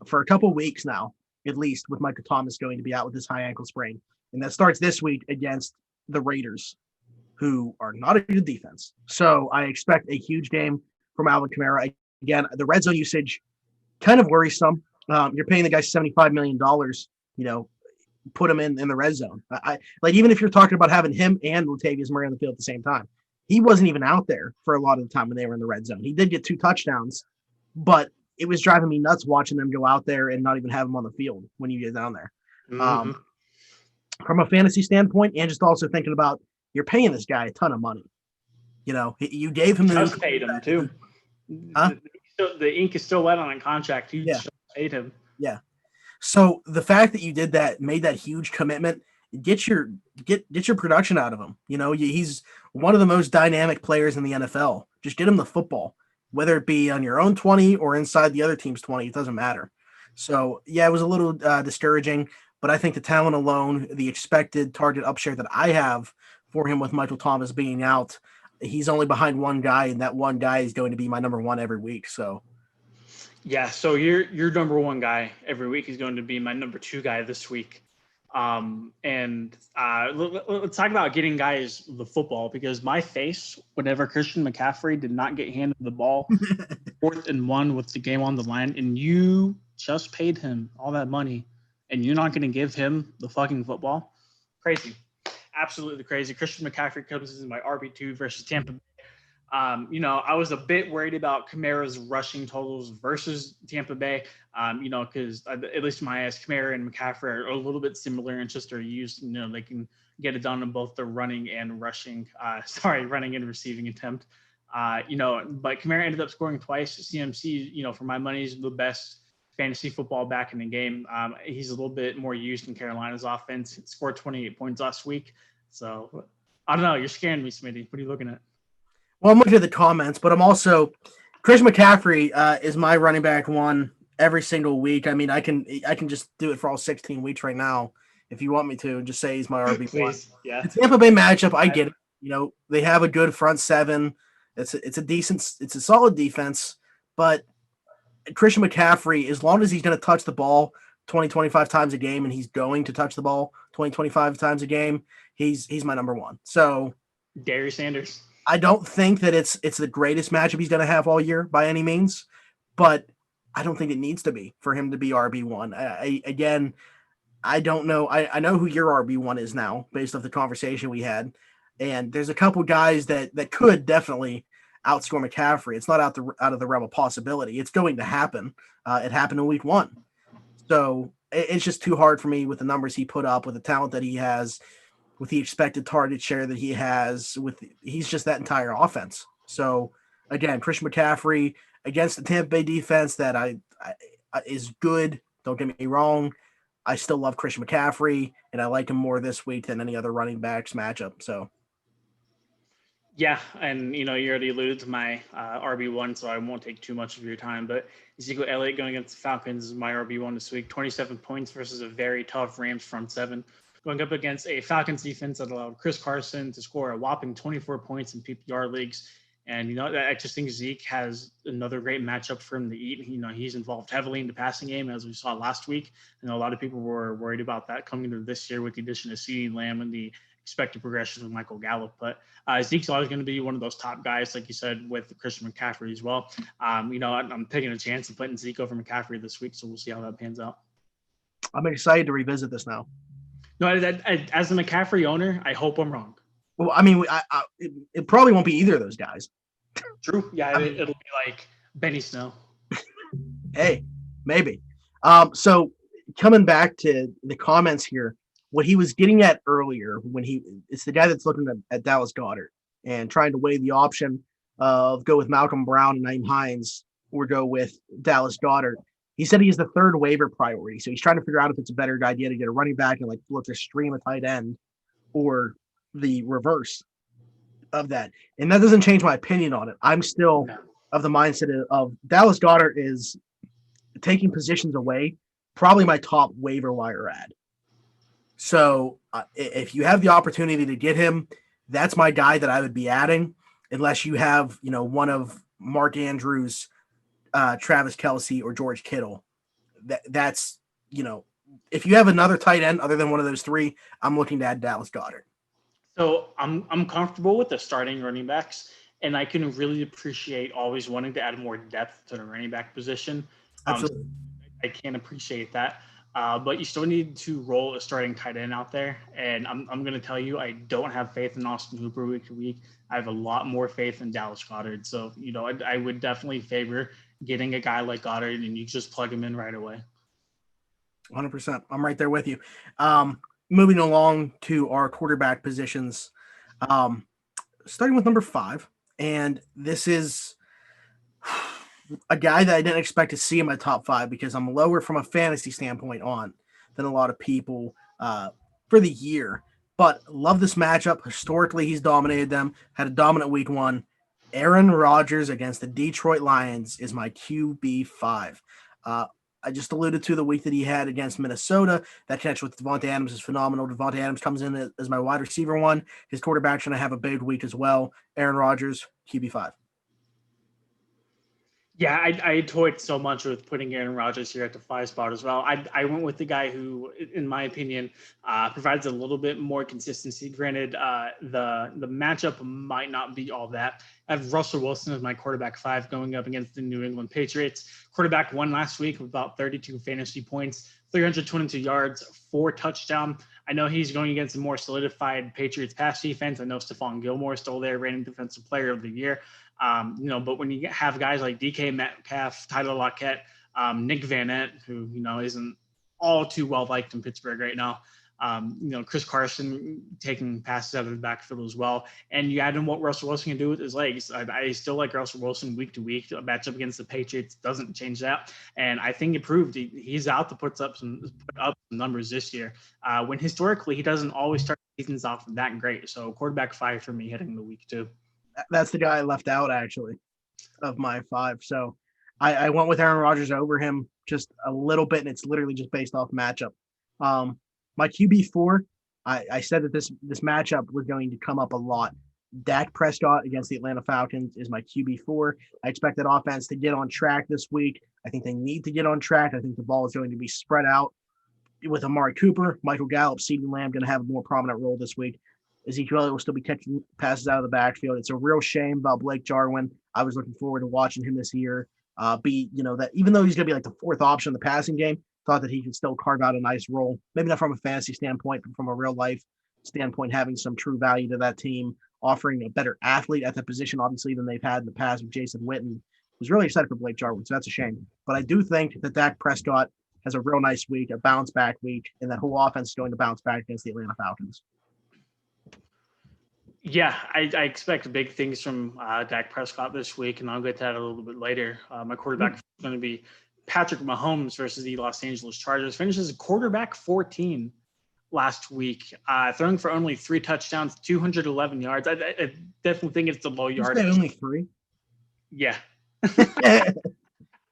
for a couple of weeks now, at least, with Michael Thomas going to be out with his high ankle sprain. And that starts this week against the Raiders, who are not a good defense. So I expect a huge game from Alvin Kamara. Again, the red zone usage kind of worrisome. You're paying the guy $75 million, put him in the red zone. I like, even if you're talking about having him and Latavius Murray on the field at the same time, he wasn't even out there for a lot of the time when they were in the red zone. He did get 2 touchdowns, but it was driving me nuts watching them go out there and not even have him on the field when you get down there. Mm-hmm. From a fantasy standpoint, and just also thinking about you're paying this guy a ton of money. You gave him just paid him too. Huh? The ink is still wet on a contract. You just paid him. Yeah. So the fact that you did that, made that huge commitment, get your production out of him. He's one of the most dynamic players in the NFL. Just get him the football, whether it be on your own 20 or inside the other team's 20. It doesn't matter. So yeah, it was a little discouraging, but I think the talent alone, the expected target upshare that I have for him with Michael Thomas being out, he's only behind one guy, and that one guy is going to be my number 1 every week. So. Yeah, so your number 1 guy every week is going to be my number 2 guy this week. Let's talk about getting guys the football, because my face, whenever Christian McCaffrey did not get handed the ball, 4th and 1 with the game on the line, and you just paid him all that money, and you're not going to give him the fucking football? Crazy. Absolutely crazy. Christian McCaffrey comes in my RB2 versus Tampa Bay. I was a bit worried about Kamara's rushing totals versus Tampa Bay, because at least in my eyes, Kamara and McCaffrey are a little bit similar and just are used, they can get it done in both the running and receiving attempt. But Kamara ended up scoring twice. CMC, for my money, is the best fantasy football back in the game. He's a little bit more used in Carolina's offense. He scored 28 points last week. So I don't know. You're scaring me, Smitty. What are you looking at? Well, I'm looking at the comments, but I'm also Chris McCaffrey is my running back 1 every single week. I mean, I can just do it for all 16 weeks right now if you want me to, and just say he's my RB1. Yeah. The Tampa Bay matchup, I get it. They have a good front 7. It's a solid defense, but Christian McCaffrey, as long as he's going to touch the ball 20, 25 times a game, and he's going to touch the ball 20, 25 times a game, he's my number 1. So Darius Sanders. I don't think that it's the greatest matchup he's going to have all year by any means, but I don't think it needs to be for him to be RB1. I don't know. I know who your RB1 is now based off the conversation we had, and there's a couple guys that could definitely outscore McCaffrey. It's not out of the realm of possibility. It's going to happen. It happened in week 1. So it's just too hard for me with the numbers he put up, with the talent that he has, with the expected target share that he has, he's just that entire offense. So again, Christian McCaffrey against the Tampa Bay defense that I is good. Don't get me wrong. I still love Christian McCaffrey, and I like him more this week than any other running backs matchup. So. Yeah, and you already alluded to my RB1, so I won't take too much of your time. But Ezekiel Elliott going against the Falcons is my RB1 this week. 27 points versus a very tough Rams front 7. Going up against a Falcons defense that allowed Chris Carson to score a whopping 24 points in PPR leagues. And, I just think Zeke has another great matchup for him to eat. He's involved heavily in the passing game, as we saw last week. I know a lot of people were worried about that coming into this year with the addition of CeeDee Lamb and the expected progression with Michael Gallup. But Zeke's always going to be one of those top guys, like you said, with Christian McCaffrey as well. I'm taking a chance and putting Zeke over McCaffrey this week, so we'll see how that pans out. I'm excited to revisit this now. No, as a McCaffrey owner, I hope I'm wrong. Well, I mean, it probably won't be either of those guys. True. Yeah, it'll be like Benny Snow. Hey, maybe. So coming back to the comments here, what he was getting at earlier when it's the guy that's looking at Dallas Goedert and trying to weigh the option of go with Malcolm Brown and Naeem Hines or go with Dallas Goedert. He said he is the third waiver priority. So he's trying to figure out if it's a better idea to get a running back and like look to stream a tight end or the reverse of that. And that doesn't change my opinion on it. I'm still of the mindset of Dallas Goedert is taking positions away, probably my top waiver wire ad. So if you have the opportunity to get him, that's my guy that I would be adding, unless you have, one of Mark Andrews, Travis Kelce, or George Kittle. That's, if you have another tight end other than one of those three, I'm looking to add Dallas Goedert. So I'm comfortable with the starting running backs, and I can really appreciate always wanting to add more depth to the running back position. Absolutely. I can appreciate that. But you still need to roll a starting tight end out there. And I'm going to tell you, I don't have faith in Austin Hooper week to week. I have a lot more faith in Dallas Goedert. So, I would definitely favor getting a guy like Goedert and you just plug him in right away. 100%. I'm right there with you. Moving along to our quarterback positions, starting with number 5. And this is a guy that I didn't expect to see in my top 5 because I'm lower from a fantasy standpoint than a lot of people for the year. But love this matchup. Historically, he's dominated them. Had a dominant week 1. Aaron Rodgers against the Detroit Lions is my QB5. I just alluded to the week that he had against Minnesota. That catch with Davante Adams is phenomenal. Davante Adams comes in as my wide receiver 1. His quarterback's going to have a big week as well. Aaron Rodgers, QB5. Yeah, I toyed so much with putting Aaron Rodgers here at the 5 spot as well. I went with the guy who, in my opinion, provides a little bit more consistency. Granted, the matchup might not be all that. I have Russell Wilson as my quarterback 5 going up against the New England Patriots. Quarterback 1 last week with about 32 fantasy points, 322 yards, 4 touchdowns. I know he's going against a more solidified Patriots pass defense. I know Stephon Gilmore is still there, reigning defensive player of the year. But when you have guys like DK Metcalf, Tyler Lockett, Nick Vannett, who, isn't all too well liked in Pittsburgh right now, Chris Carson taking passes out of the backfield as well. And you add in what Russell Wilson can do with his legs. I still like Russell Wilson week to week. A matchup against the Patriots doesn't change that. And I think it proved he's out to put up some numbers this year. When historically he doesn't always start seasons off that great. So quarterback 5 for me heading into week 2. That's the guy I left out, actually, of my 5. So I went with Aaron Rodgers over him just a little bit, and it's literally just based off matchup. My QB4, I said that this matchup was going to come up a lot. Dak Prescott against the Atlanta Falcons is my QB4. I expect that offense to get on track this week. I think they need to get on track. I think the ball is going to be spread out with Amari Cooper, Michael Gallup, CeeDee Lamb going to have a more prominent role this week. Ezekiel Elliott will still be catching passes out of the backfield. It's a real shame about Blake Jarwin. I was looking forward to watching him this year. That even though he's going to be like the 4th option in the passing game, thought that he could still carve out a nice role. Maybe not from a fantasy standpoint, but from a real life standpoint, having some true value to that team, offering a better athlete at that position, obviously, than they've had in the past with Jason Witten. Was really excited for Blake Jarwin, so that's a shame. But I do think that Dak Prescott has a real nice week, a bounce back week, and that whole offense is going to bounce back against the Atlanta Falcons. Yeah, I expect big things from Dak Prescott this week, and I'll get to that a little bit later. My quarterback is going to be Patrick Mahomes versus the Los Angeles Chargers. Finishes quarterback 14 last week, throwing for only 3 touchdowns, 211 yards. I definitely think it's the low yardage. Only 3? Yeah.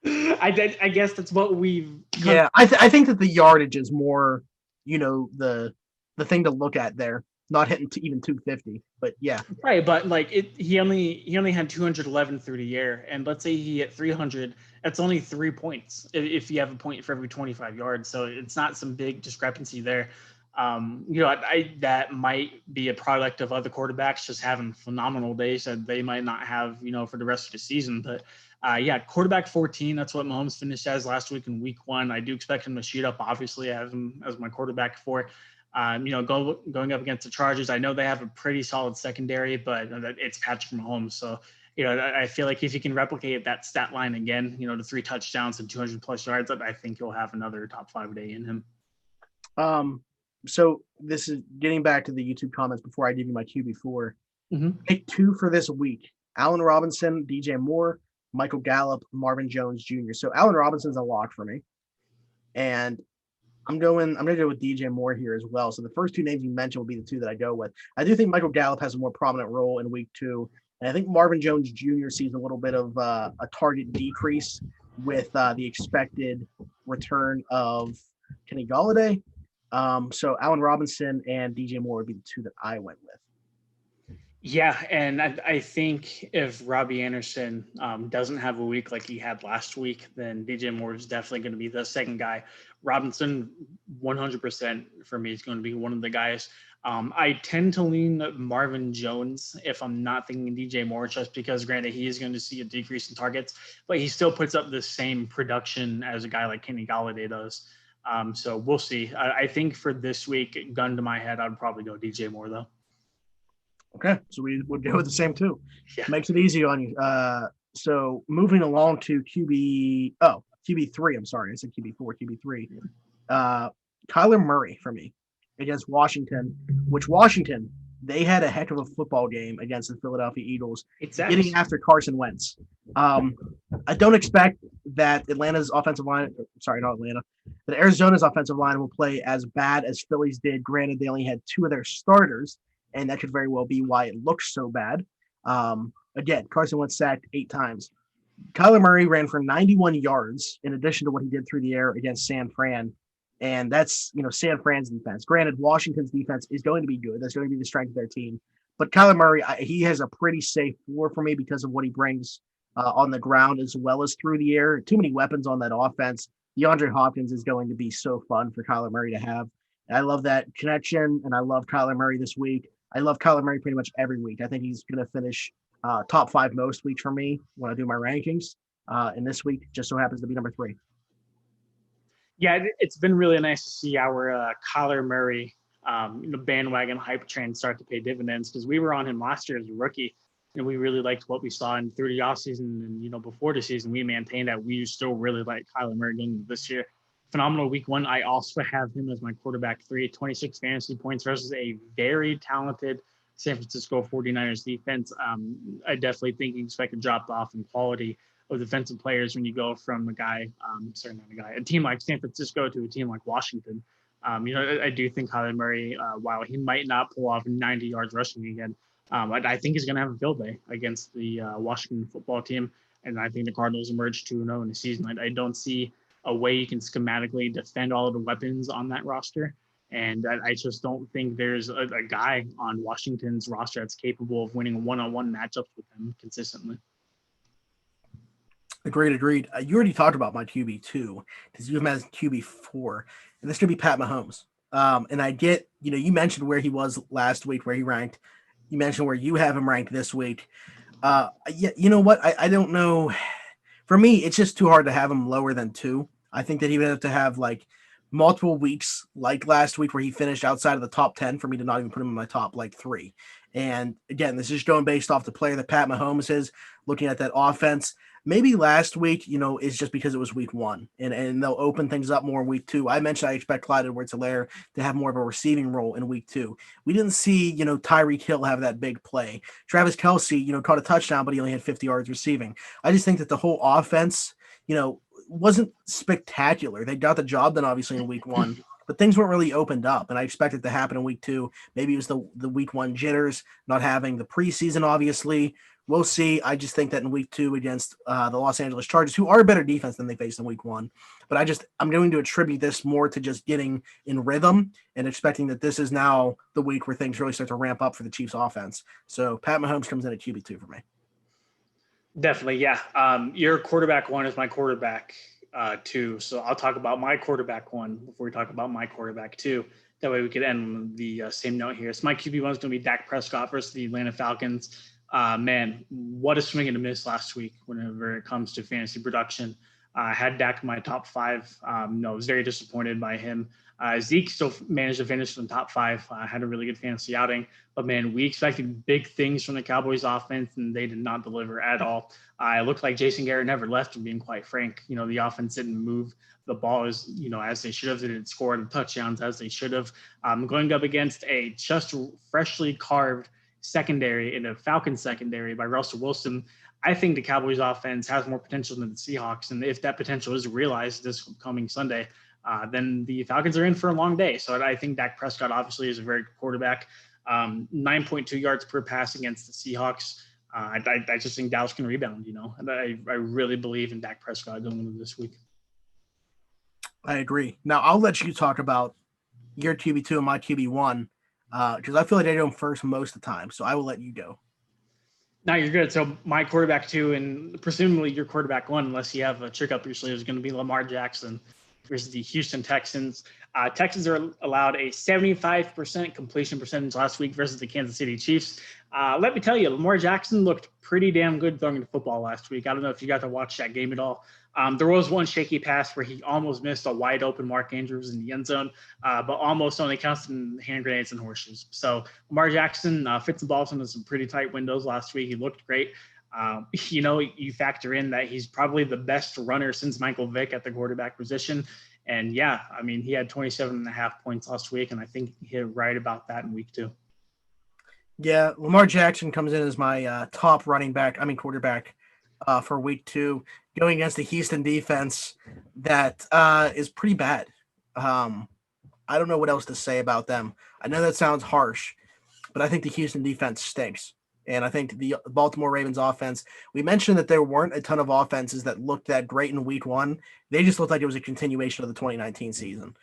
I guess that's what we've. Yeah, I think that the yardage is more, the thing to look at there. Not hitting even 250, but yeah. Right, but he only had 211 through the air, and let's say he hit 300. That's only 3 points if you have a point for every 25 yards. So it's not some big discrepancy there. That might be a product of other quarterbacks just having phenomenal days that they might not have, for the rest of the season. But quarterback 14. That's what Mahomes finished as last week in week 1. I do expect him to shoot up. Obviously, I have him as my quarterback 4. Going up against the Chargers, I know they have a pretty solid secondary, but it's Patrick Mahomes. So, I feel like if you can replicate that stat line again, the 3 touchdowns and 200 plus yards, I think you'll have another top 5 day in him. So this is getting back to the YouTube comments before I give you my QB4. Mhm. Pick 2 for this week: Allen Robinson, DJ Moore, Michael Gallup, Marvin Jones Jr. So Allen Robinson's a lock for me, and I'm gonna go with DJ Moore here as well. So the first 2 names you mentioned will be the 2 that I go with. I do think Michael Gallup has a more prominent role in week 2, and I think Marvin Jones Jr. sees a little bit of a target decrease with the expected return of Kenny Galladay. So Allen Robinson and DJ Moore would be the 2 that I went with. Yeah, and I think if Robbie Anderson doesn't have a week like he had last week, then DJ Moore is definitely going to be the second guy. Robinson, 100% for me, is going to be one of the guys. I tend to lean Marvin Jones if I'm not thinking DJ Moore, just because, granted, he is going to see a decrease in targets, but he still puts up the same production as a guy like Kenny Galladay does. So we'll see. I think for this week, gun to my head, I'd probably go DJ Moore, though. Okay, so we would go with the same 2. Yeah. Makes it easy on you. So moving along to QB3. I'm sorry, I said QB4, QB3. Kyler Murray for me against Washington, which Washington, they had a heck of a football game against the Philadelphia Eagles, getting after Carson Wentz. I don't expect that Atlanta's offensive line, sorry, not Atlanta, that Arizona's offensive line will play as bad as Philly's did. Granted, they only had 2 of their starters, and that could very well be why it looks so bad. Again, Carson Wentz sacked 8 times. Kyler Murray ran for 91 yards in addition to what he did through the air against San Fran. And that's, San Fran's defense. Granted, Washington's defense is going to be good. That's going to be the strength of their team. But Kyler Murray, he has a pretty safe floor for me because of what he brings on the ground as well as through the air. Too many weapons on that offense. DeAndre Hopkins is going to be so fun for Kyler Murray to have. And I love that connection, and I love Kyler Murray this week. I love Kyler Murray pretty much every week. I think he's going to finish top 5 most weeks for me when I do my rankings. And this week just so happens to be number 3. Yeah, it's been really nice to see our Kyler Murray bandwagon hype train start to pay dividends, because we were on him last year as a rookie, and we really liked what we saw in through the offseason, and before the season we maintained that we still really like Kyler Murray going into this year. Phenomenal week 1. I also have him as my quarterback 3, 26 fantasy points versus a very talented San Francisco 49ers defense. I definitely think you expect a drop off in quality of defensive players when you go from a team like San Francisco to a team like Washington. I do think Kyler Murray, while he might not pull off 90 yards rushing again, I think he's going to have a field day against the Washington football team. And I think the Cardinals emerge 2-0 in the season. I don't see a way you can schematically defend all of the weapons on that roster. And I just don't think there's a guy on Washington's roster that's capable of winning one-on-one matchups with them consistently. Agreed. You already talked about my QB2 because you have him as QB4, and this could be Pat Mahomes. And I get, you mentioned where he was last week, where he ranked. You mentioned where you have him ranked this week. You know what? I don't know. For me, it's just too hard to have him lower than 2. I think that he would have to have like multiple weeks like last week where he finished outside of the top 10 for me to not even put him in my top 3. And again, this is going based off the player that Pat Mahomes is, looking at that offense. Maybe last week, is just because it was week 1 and they'll open things up more in week 2. I mentioned I expect Clyde Edwards-Helaire to have more of a receiving role in week 2. We didn't see, Tyreek Hill have that big play. Travis Kelce, caught a touchdown, but he only had 50 yards receiving. I just think that the whole offense, wasn't spectacular. They got the job done obviously in week 1, but things weren't really opened up. And I expect it to happen in week 2. Maybe it was the week 1 jitters, not having the preseason, obviously. We'll see. I just think that in week 2 against the Los Angeles Chargers, who are a better defense than they faced in week 1, but I'm going to attribute this more to just getting in rhythm and expecting that this is now the week where things really start to ramp up for the Chiefs offense. So Pat Mahomes comes in at QB2 for me. Definitely, yeah. Your quarterback 1 is my quarterback 2. So I'll talk about my quarterback 1 before we talk about my quarterback 2. That way we could end on the same note here. So my QB1 is going to be Dak Prescott versus the Atlanta Falcons. Man, what a swing and a miss last week whenever it comes to fantasy production. I had Dak in my top 5. I was very disappointed by him. Zeke still managed to finish in the top 5. Had a really good fantasy outing. But, man, we expected big things from the Cowboys offense, and they did not deliver at all. It looked like Jason Garrett never left, to being quite frank. The offense didn't move the ball as they should have. They didn't score the touchdowns as they should have. Going up against a just freshly carved secondary in a Falcons secondary by Russell Wilson, I think the Cowboys offense has more potential than the Seahawks. And if that potential is realized this coming Sunday, then the Falcons are in for a long day. So I think Dak Prescott obviously is a very good quarterback. 9.2 yards per pass against the Seahawks. I just think Dallas can rebound, and I really believe in Dak Prescott going into this week. I agree. Now, I'll let you talk about your QB2 and my QB1 because I feel like I do them first most of the time. So I will let you go. No, you're good. So my quarterback 2 and presumably your quarterback 1, unless you have a trick up your sleeve, is going to be Lamar Jackson versus the Houston Texans. Texans are allowed a 75% completion percentage last week versus the Kansas City Chiefs. Let me tell you, Lamar Jackson looked pretty damn good throwing the football last week. I don't know if you got to watch that game at all. There was one shaky pass where he almost missed a wide open Mark Andrews in the end zone, but almost only counts in hand grenades and horseshoes. So Lamar Jackson fits the balls into some pretty tight windows last week. He looked great. You factor in that he's probably the best runner since Michael Vick at the quarterback position. And he had 27.5 points last week, and I think he hit right about that in week 2. Yeah, Lamar Jackson comes in as my top quarterback for week 2, going against the Houston defense that is pretty bad. I don't know what else to say about them. I know that sounds harsh, but I think the Houston defense stinks. And I think the Baltimore Ravens offense, we mentioned that there weren't a ton of offenses that looked that great in week 1. They just looked like it was a continuation of the 2019 season.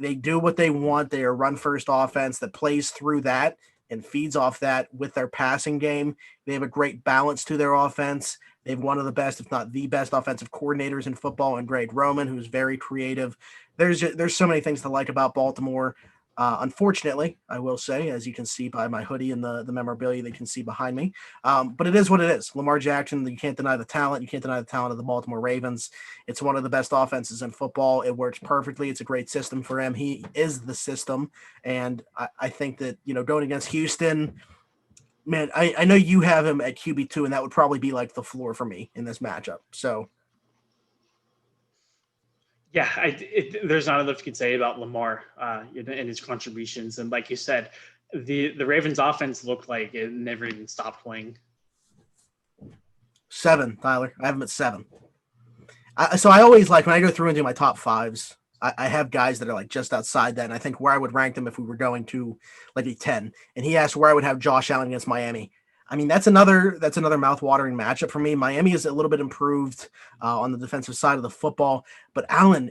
They do what they want. They are a run-first offense that plays through that and feeds off that with their passing game. They have a great balance to their offense. They have one of the best, if not the best, offensive coordinators in football, and Greg Roman, who's very creative. There's so many things to like about Baltimore. Unfortunately, I will say, as you can see by my hoodie and the memorabilia that you can see behind me, but it is what it is. Lamar Jackson, you can't deny the talent. You can't deny the talent of the Baltimore Ravens. It's one of the best offenses in football. It works perfectly. It's a great system for him. He is the system. And I think that, going against Houston, man, I know you have him at QB2, and that would probably be like the floor for me in this matchup. So yeah, there's not enough you can say about Lamar and his contributions. And like you said, the Ravens offense looked like it never even stopped playing. 7, Tyler. I have him at 7. So I always when I go through and do my top 5s, I have guys that are just outside that. And I think where I would rank them if we were going to a 10. And he asked where I would have Josh Allen against Miami. I mean, that's another mouth-watering matchup for me. Miami is a little bit improved on the defensive side of the football, but Allen,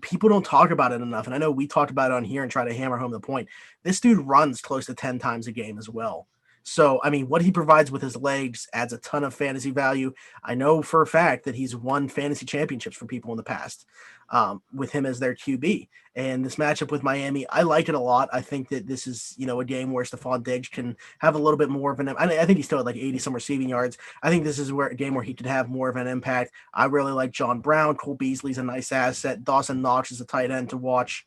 people don't talk about it enough. And I know we talked about it on here and try to hammer home the point. This dude runs close to 10 times a game as well. So, I mean, what he provides with his legs adds a ton of fantasy value. I know for a fact that he's won fantasy championships for people in the past with him as their QB. And this matchup with Miami, I like it a lot. I think that this is, a game where Stephon Diggs can have a little bit more of I think he's still at 80 some receiving yards. I think this is a game where he could have more of an impact. I really like John Brown. Cole Beasley's a nice asset. Dawson Knox is a tight end to watch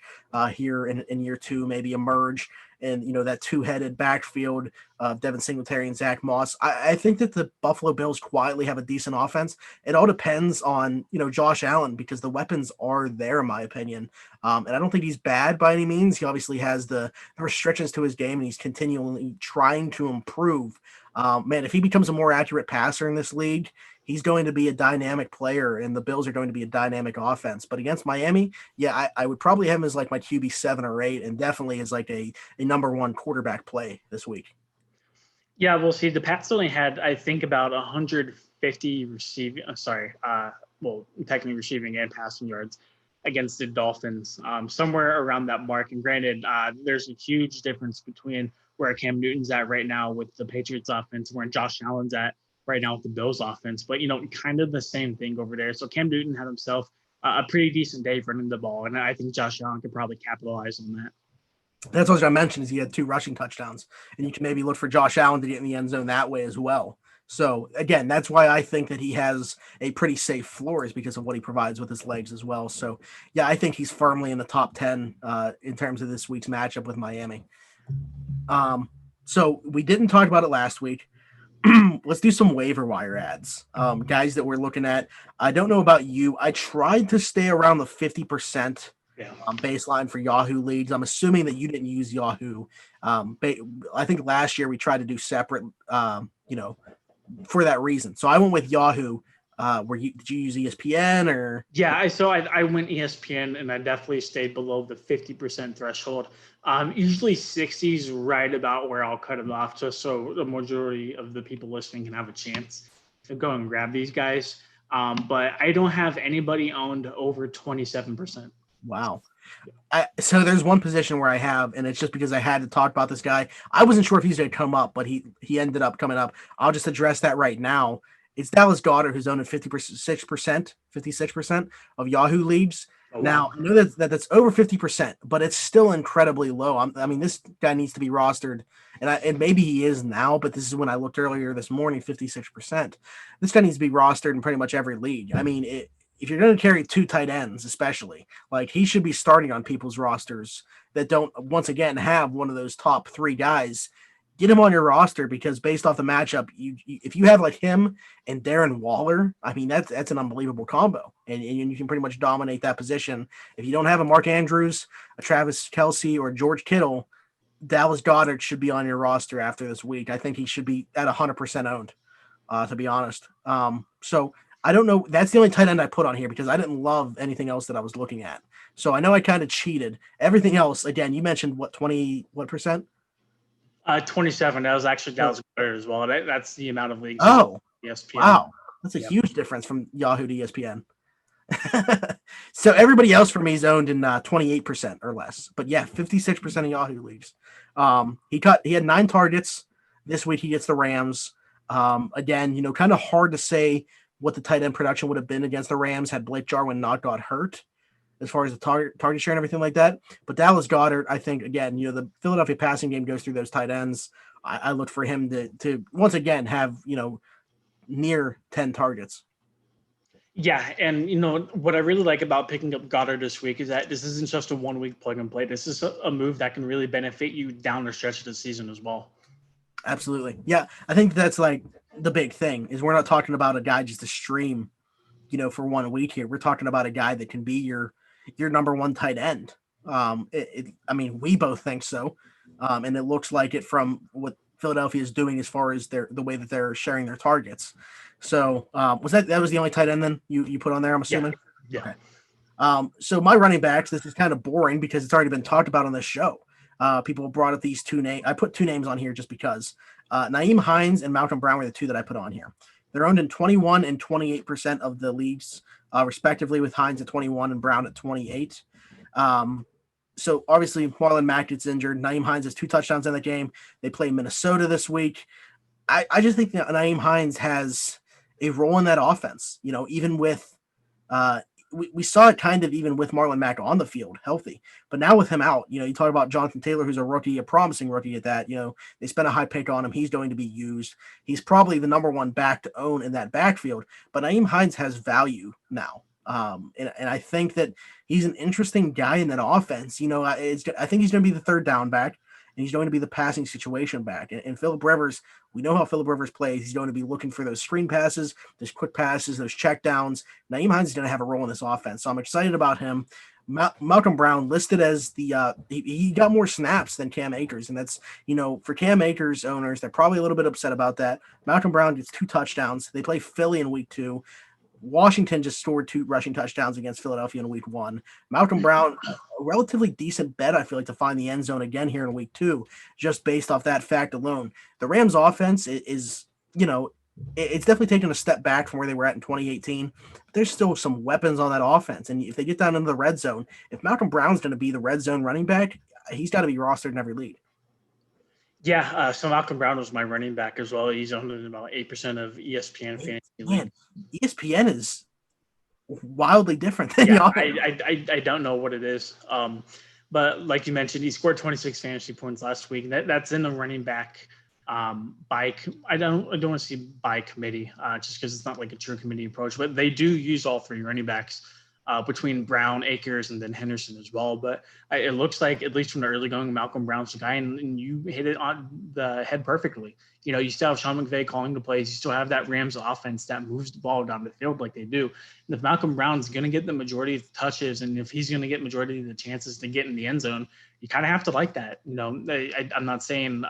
here in year 2, maybe emerge. And, that two-headed backfield of Devin Singletary and Zach Moss. I think that the Buffalo Bills quietly have a decent offense. It all depends on, Josh Allen, because the weapons are there, in my opinion. And I don't think he's bad by any means. He obviously has the restrictions to his game, and he's continually trying to improve. Man, if he becomes a more accurate passer in this league, he's going to be a dynamic player, and the Bills are going to be a dynamic offense. But against Miami, yeah, I would probably have him as my QB 7 or 8, and definitely as a number 1 quarterback play this week. Yeah, we'll see. The Pats only had, I think, about 150 receiving. Technically receiving and passing yards against the Dolphins, somewhere around that mark. And granted, there's a huge difference between where Cam Newton's at right now with the Patriots offense, where Josh Allen's at right now with the Bills offense, but kind of the same thing over there. So Cam Newton had himself a pretty decent day running the ball, and I think Josh Allen could probably capitalize on that. That's what I was going to mention is he had 2 rushing touchdowns, and you can maybe look for Josh Allen to get in the end zone that way as well. So again, that's why I think that he has a pretty safe floor is because of what he provides with his legs as well. So yeah, I think he's firmly in the top 10 in terms of this week's matchup with Miami. So we didn't talk about it last week. Let's do some waiver wire ads. Guys that we're looking at. I don't know about you. I tried to stay around the 50% baseline for Yahoo leagues. I'm assuming that you didn't use Yahoo. I think last year we tried to do separate, for that reason. So I went with Yahoo. Did you use ESPN or? Yeah, I went ESPN and I definitely stayed below the 50% threshold. Usually 60 is right about where I'll cut it off, just so the majority of the people listening can have a chance to go and grab these guys. But I don't have anybody owned over 27%. Wow. So there's one position where I have, and it's just because I had to talk about this guy. I wasn't sure if he's going to come up, but he ended up coming up. I'll just address that right now. It's Dallas Goedert, who's owned at 56% of Yahoo leagues. Oh, wow. Now, I know that's over 50%, but it's still incredibly low. I mean, this guy needs to be rostered, and maybe he is now, but this is when I looked earlier this morning, 56%. This guy needs to be rostered in pretty much every league. I mean, if you're going to carry two tight ends, especially, like he should be starting on people's rosters that don't, once again, have one of those top three guys. Get him on your roster because based off the matchup, if you have like him and Darren Waller, I mean, that's an unbelievable combo. And you can pretty much dominate that position. If you don't have a Mark Andrews, a Travis Kelce, or George Kittle, Dallas Goedert should be on your roster after this week. I think he should be at 100% owned, to be honest. So I don't know. That's the only tight end I put on here because I didn't love anything else that I was looking at. So I know I kind of cheated. Everything else, again, you mentioned what percent? 27. That was actually Dallas Goedert as well. That's the amount of leagues. Oh, ESPN. Wow. That's a huge difference from Yahoo to ESPN. So everybody else for me is owned in 28% or less. But yeah, 56% of Yahoo leagues. He had 9 targets. This week he gets the Rams. Again, kind of hard to say what the tight end production would have been against the Rams had Blake Jarwin not got hurt as far as the target share and everything like that. But Dallas Goedert, I think, again, the Philadelphia passing game goes through those tight ends. I look for him to once again have, near 10 targets. Yeah, and what I really like about picking up Goedert this week is that this isn't just a 1 week plug and play. This is a move that can really benefit you down the stretch of the season as well. Absolutely. Yeah, I think that's like the big thing is we're not talking about a guy just to stream, for 1 week here. We're talking about a guy that can be your number one tight end. I mean, we both think so. And it looks like it from what Philadelphia is doing as far as the way that they're sharing their targets. So was that the only tight end then you put on there, I'm assuming? Yeah. Okay. So my running backs, this is kind of boring because it's already been talked about on this show. People brought up these 2 names. I put 2 names on here just because. Nyheim Hines and Malcolm Brown were the 2 that I put on here. They're owned in 21 and 28% of the leagues, respectively, with Hines at 21 and Brown at 28. So obviously Marlon Mack gets injured. Nyheim Hines has 2 touchdowns in the game. They play Minnesota this week. I just think that Nyheim Hines has a role in that offense, even with we saw it kind of even with Marlon Mack on the field healthy, but now with him out, you talk about Jonathan Taylor, who's a rookie, a promising rookie at that, they spent a high pick on him. He's going to be used. He's probably the number 1 back to own in that backfield, but Nyheim Hines has value now. And I think that he's an interesting guy in that offense. I think he's going to be the 3rd down back, and he's going to be the passing situation back. And Philip Rivers, we know how Philip Rivers plays. He's going to be looking for those screen passes, those quick passes, those check downs. Nyheim Hines is going to have a role in this offense, so I'm excited about him. Malcolm Brown listed as he got more snaps than Cam Akers, and that's, for Cam Akers owners, they're probably a little bit upset about that. Malcolm Brown gets 2 touchdowns. They play Philly in week 2. Washington just scored 2 rushing touchdowns against Philadelphia in week 1. Malcolm Brown, a relatively decent bet, I feel like, to find the end zone again here in week 2, just based off that fact alone. The Rams offense is it's definitely taken a step back from where they were at in 2018. But there's still some weapons on that offense. And if they get down into the red zone, if Malcolm Brown's going to be the red zone running back, he's got to be rostered in every league. Yeah, so Malcolm Brown was my running back as well. He's owned in about 8% of ESPN fantasy league. ESPN is wildly different than y'all. I don't know what it is. But like you mentioned, he scored 26 fantasy points last week. That's in the running back I don't want to see by committee, just because it's not like a true committee approach, but they do use all three running backs between Brown, Akers, and then Henderson as well. But it looks like, at least from the early going, Malcolm Brown's the guy, and you hit it on the head perfectly. You still have Sean McVay calling the plays. You still have that Rams offense that moves the ball down the field like they do. And if Malcolm Brown's going to get the majority of the touches, and if he's going to get majority of the chances to get in the end zone, you kind of have to like that. I'm not saying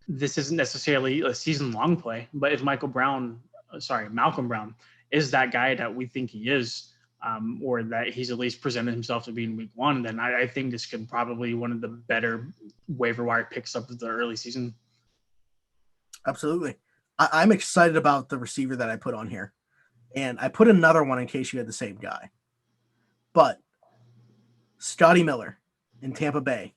this isn't necessarily a season-long play, but if Malcolm Brown is that guy that we think he is, or that he's at least presented himself to be in week one, then I think this could probably be one of the better waiver wire picks up of the early season. Absolutely. I'm excited about the receiver that I put on here. And I put another one in case you had the same guy. But Scotty Miller in Tampa Bay.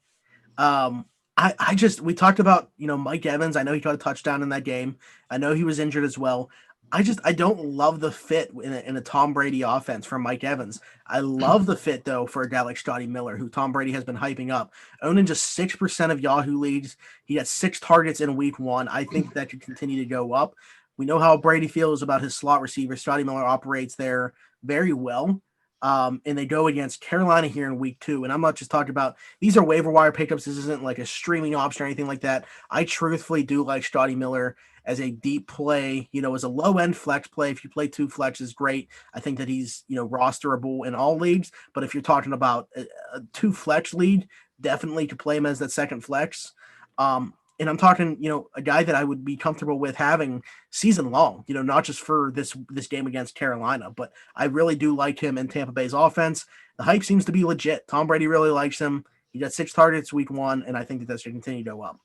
We talked about, Mike Evans. I know he got a touchdown in that game. I know he was injured as well. I don't love the fit in a Tom Brady offense for Mike Evans. I love the fit, though, for a guy like Scotty Miller, who Tom Brady has been hyping up. Owning just 6% of Yahoo leagues. He had 6 targets in week 1. I think that could continue to go up. We know how Brady feels about his slot receiver. Scotty Miller operates there very well. And they go against Carolina here in week 2. And I'm not just talking about, these are waiver wire pickups. This isn't like a streaming option or anything like that. I truthfully do like Scotty Miller as a deep play, as a low end flex play. If you play 2 flexes, great. I think that he's, rosterable in all leagues. But if you're talking about a 2 flex league, definitely to play him as that second flex. And I'm talking, a guy that I would be comfortable with having season long, not just for this game against Carolina, but I really do like him in Tampa Bay's offense. The hype seems to be legit. Tom Brady really likes him. He got 6 targets week 1, and I think that should continue to go up.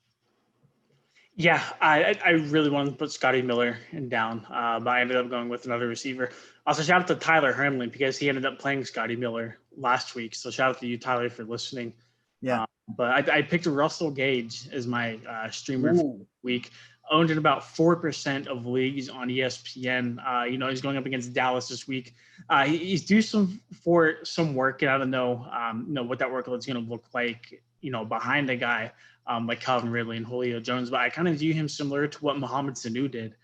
Yeah, I really wanted to put Scotty Miller down, but I ended up going with another receiver. Also, shout out to Tyler Hermlin because he ended up playing Scotty Miller last week. So shout out to you, Tyler, for listening. Yeah. But I picked Russell Gage as my streamer for the week. Owned in about 4% of leagues on ESPN. He's going up against Dallas this week. He's due some work, and I don't know, what that workload's going to look like, behind a guy like Calvin Ridley and Julio Jones. But I kind of view him similar to what Mohamed Sanu did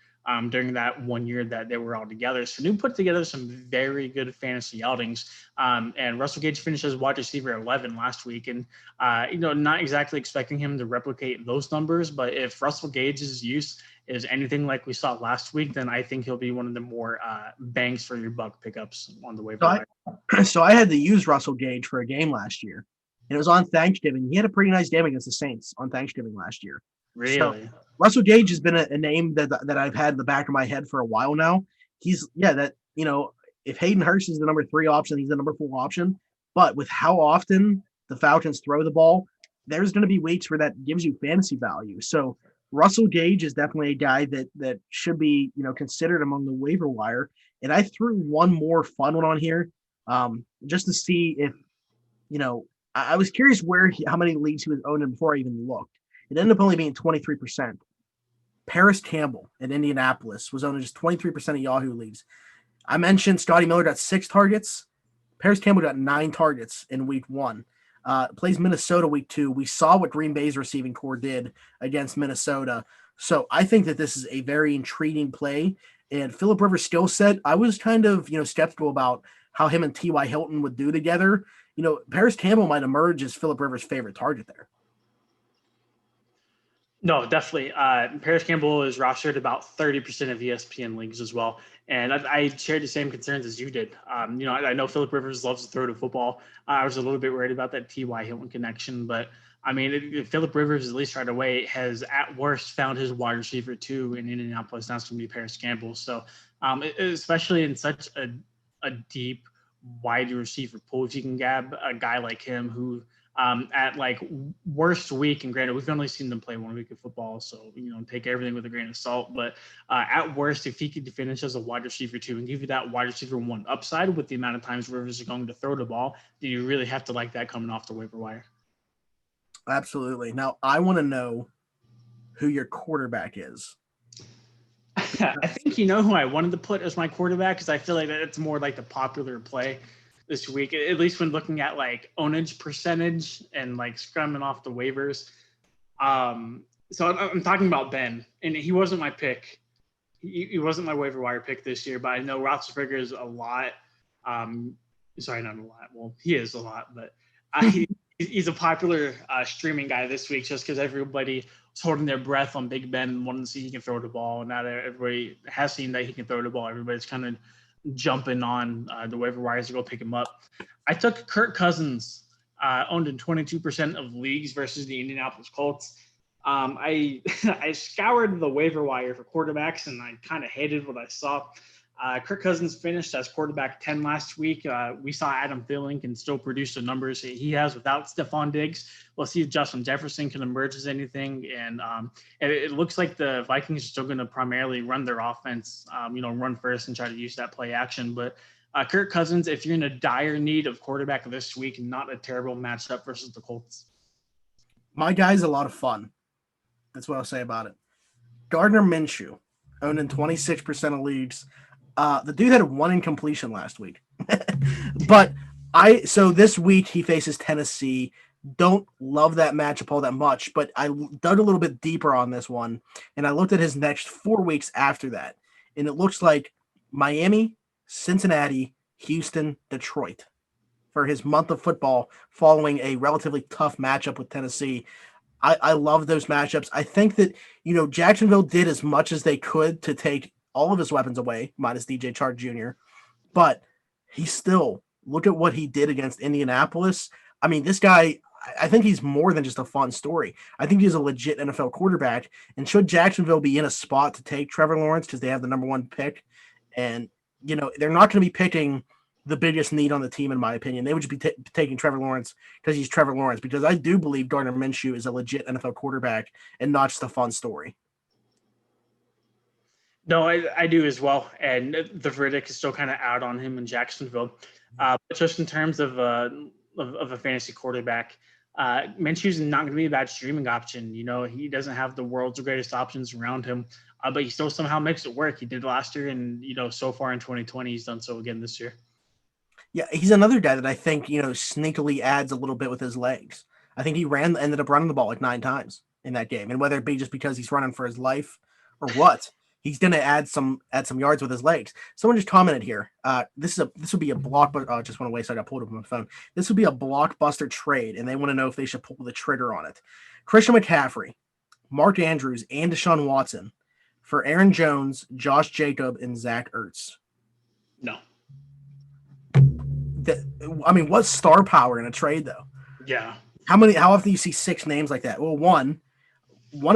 during that 1 year that they were all together. Sanu put together some very good fantasy outings, and Russell Gage finished as wide receiver 11 last week. And, not exactly expecting him to replicate those numbers, but if Russell Gage's use is anything like we saw last week, then I think he'll be one of the more bangs for your buck pickups on the waiver wire. So I had to use Russell Gage for a game last year, and it was on Thanksgiving. He had a pretty nice game against the Saints on Thanksgiving last year. Really? So Russell Gage has been a name that I've had in the back of my head for a while now. If Hayden Hurst is the number 3 option, he's the number 4 option. But with how often the Falcons throw the ball, there's going to be weeks where that gives you fantasy value. So Russell Gage is definitely a guy that should be, considered among the waiver wire. And I threw one more fun one on here just to see if, I was curious how many leagues he was owned in before I even looked. It ended up only being 23%. Paris Campbell in Indianapolis was owned in just 23% of Yahoo leagues. I mentioned Scotty Miller got 6 targets. Paris Campbell got 9 targets in week 1. Plays Minnesota week 2. We saw what Green Bay's receiving core did against Minnesota. So I think that this is a very intriguing play. And Phillip Rivers' skill set, I was kind of, skeptical about how him and T.Y. Hilton would do together. Paris Campbell might emerge as Phillip Rivers' favorite target there. No, definitely. Paris Campbell is rostered about 30% of ESPN leagues as well. And I shared the same concerns as you did. I know Phillip Rivers loves to throw the football. I was a little bit worried about that T.Y. Hilton connection. But, Phillip Rivers, at least right away, has at worst found his wide receiver 2 in Indianapolis. That's going to be Paris Campbell. So, especially in such a deep, wide receiver pool, if you can grab a guy like him who – at worst week, and granted, we've only seen them play 1 week of football, so take everything with a grain of salt. But at worst, if he could finish as a wide receiver 2 and give you that wide receiver 1 upside with the amount of times Rivers are going to throw the ball, do you really have to like that coming off the waiver wire? Absolutely. Now, I want to know who your quarterback is. I think who I wanted to put as my quarterback, because I feel like it's more like the popular play this week, at least when looking at ownage percentage and scrumming off the waivers. So I'm talking about Ben, and he wasn't my pick. He wasn't my waiver wire pick this year, but I know Roethlisberger is a lot. Sorry, not a lot. Well, he is a lot, but he's a popular streaming guy this week just because everybody was holding their breath on Big Ben and wanting to see he can throw the ball. Now that everybody has seen that he can throw the ball, everybody's kind of jumping on the waiver wires to go pick him up. I took Kirk Cousins, owned in 22% of leagues versus the Indianapolis Colts. I scoured the waiver wire for quarterbacks, and I kind of hated what I saw. Kirk Cousins finished as quarterback 10 last week. We saw Adam Thielen can still produce the numbers he has without Stephon Diggs. We'll see if Justin Jefferson can emerge as anything. And it looks like the Vikings are still going to primarily run their offense, run first and try to use that play action. But Kirk Cousins, if you're in a dire need of quarterback this week, not a terrible matchup versus the Colts. My guy's a lot of fun. That's what I'll say about it. Gardner Minshew, owned in 26% of leagues. The dude had one incompletion last week. But so this week he faces Tennessee. Don't love that matchup all that much, but I dug a little bit deeper on this one, and I looked at his next 4 weeks after that, and it looks like Miami, Cincinnati, Houston, Detroit for his month of football following a relatively tough matchup with Tennessee. I love those matchups. I think that, Jacksonville did as much as they could to take all of his weapons away, minus DJ Chark Jr., but he still, look at what he did against Indianapolis. I mean, this guy, I think he's more than just a fun story. I think he's a legit NFL quarterback, and should Jacksonville be in a spot to take Trevor Lawrence because they have the number one pick, and, they're not going to be picking the biggest need on the team, in my opinion. They would just be taking Trevor Lawrence because he's Trevor Lawrence, because I do believe Gardner Minshew is a legit NFL quarterback and not just a fun story. No, I do as well. And the verdict is still kind of out on him in Jacksonville. But just in terms of a fantasy quarterback, Minshew's not going to be a bad streaming option. He doesn't have the world's greatest options around him, but he still somehow makes it work. He did last year, and, so far in 2020, he's done so again this year. Yeah, he's another guy that I think, sneakily adds a little bit with his legs. I think he ended up running the ball like 9 times in that game. And whether it be just because he's running for his life or what, he's going to add some yards with his legs. Someone just commented here. This would be a blockbuster. Oh, I just went away, so I got pulled up on my phone. This would be a blockbuster trade, and they want to know if they should pull the trigger on it. Christian McCaffrey, Mark Andrews, and Deshaun Watson for Aaron Jones, Josh Jacob, and Zach Ertz. No. What's star power in a trade, though? Yeah. How often do you see 6 names like that? Well, one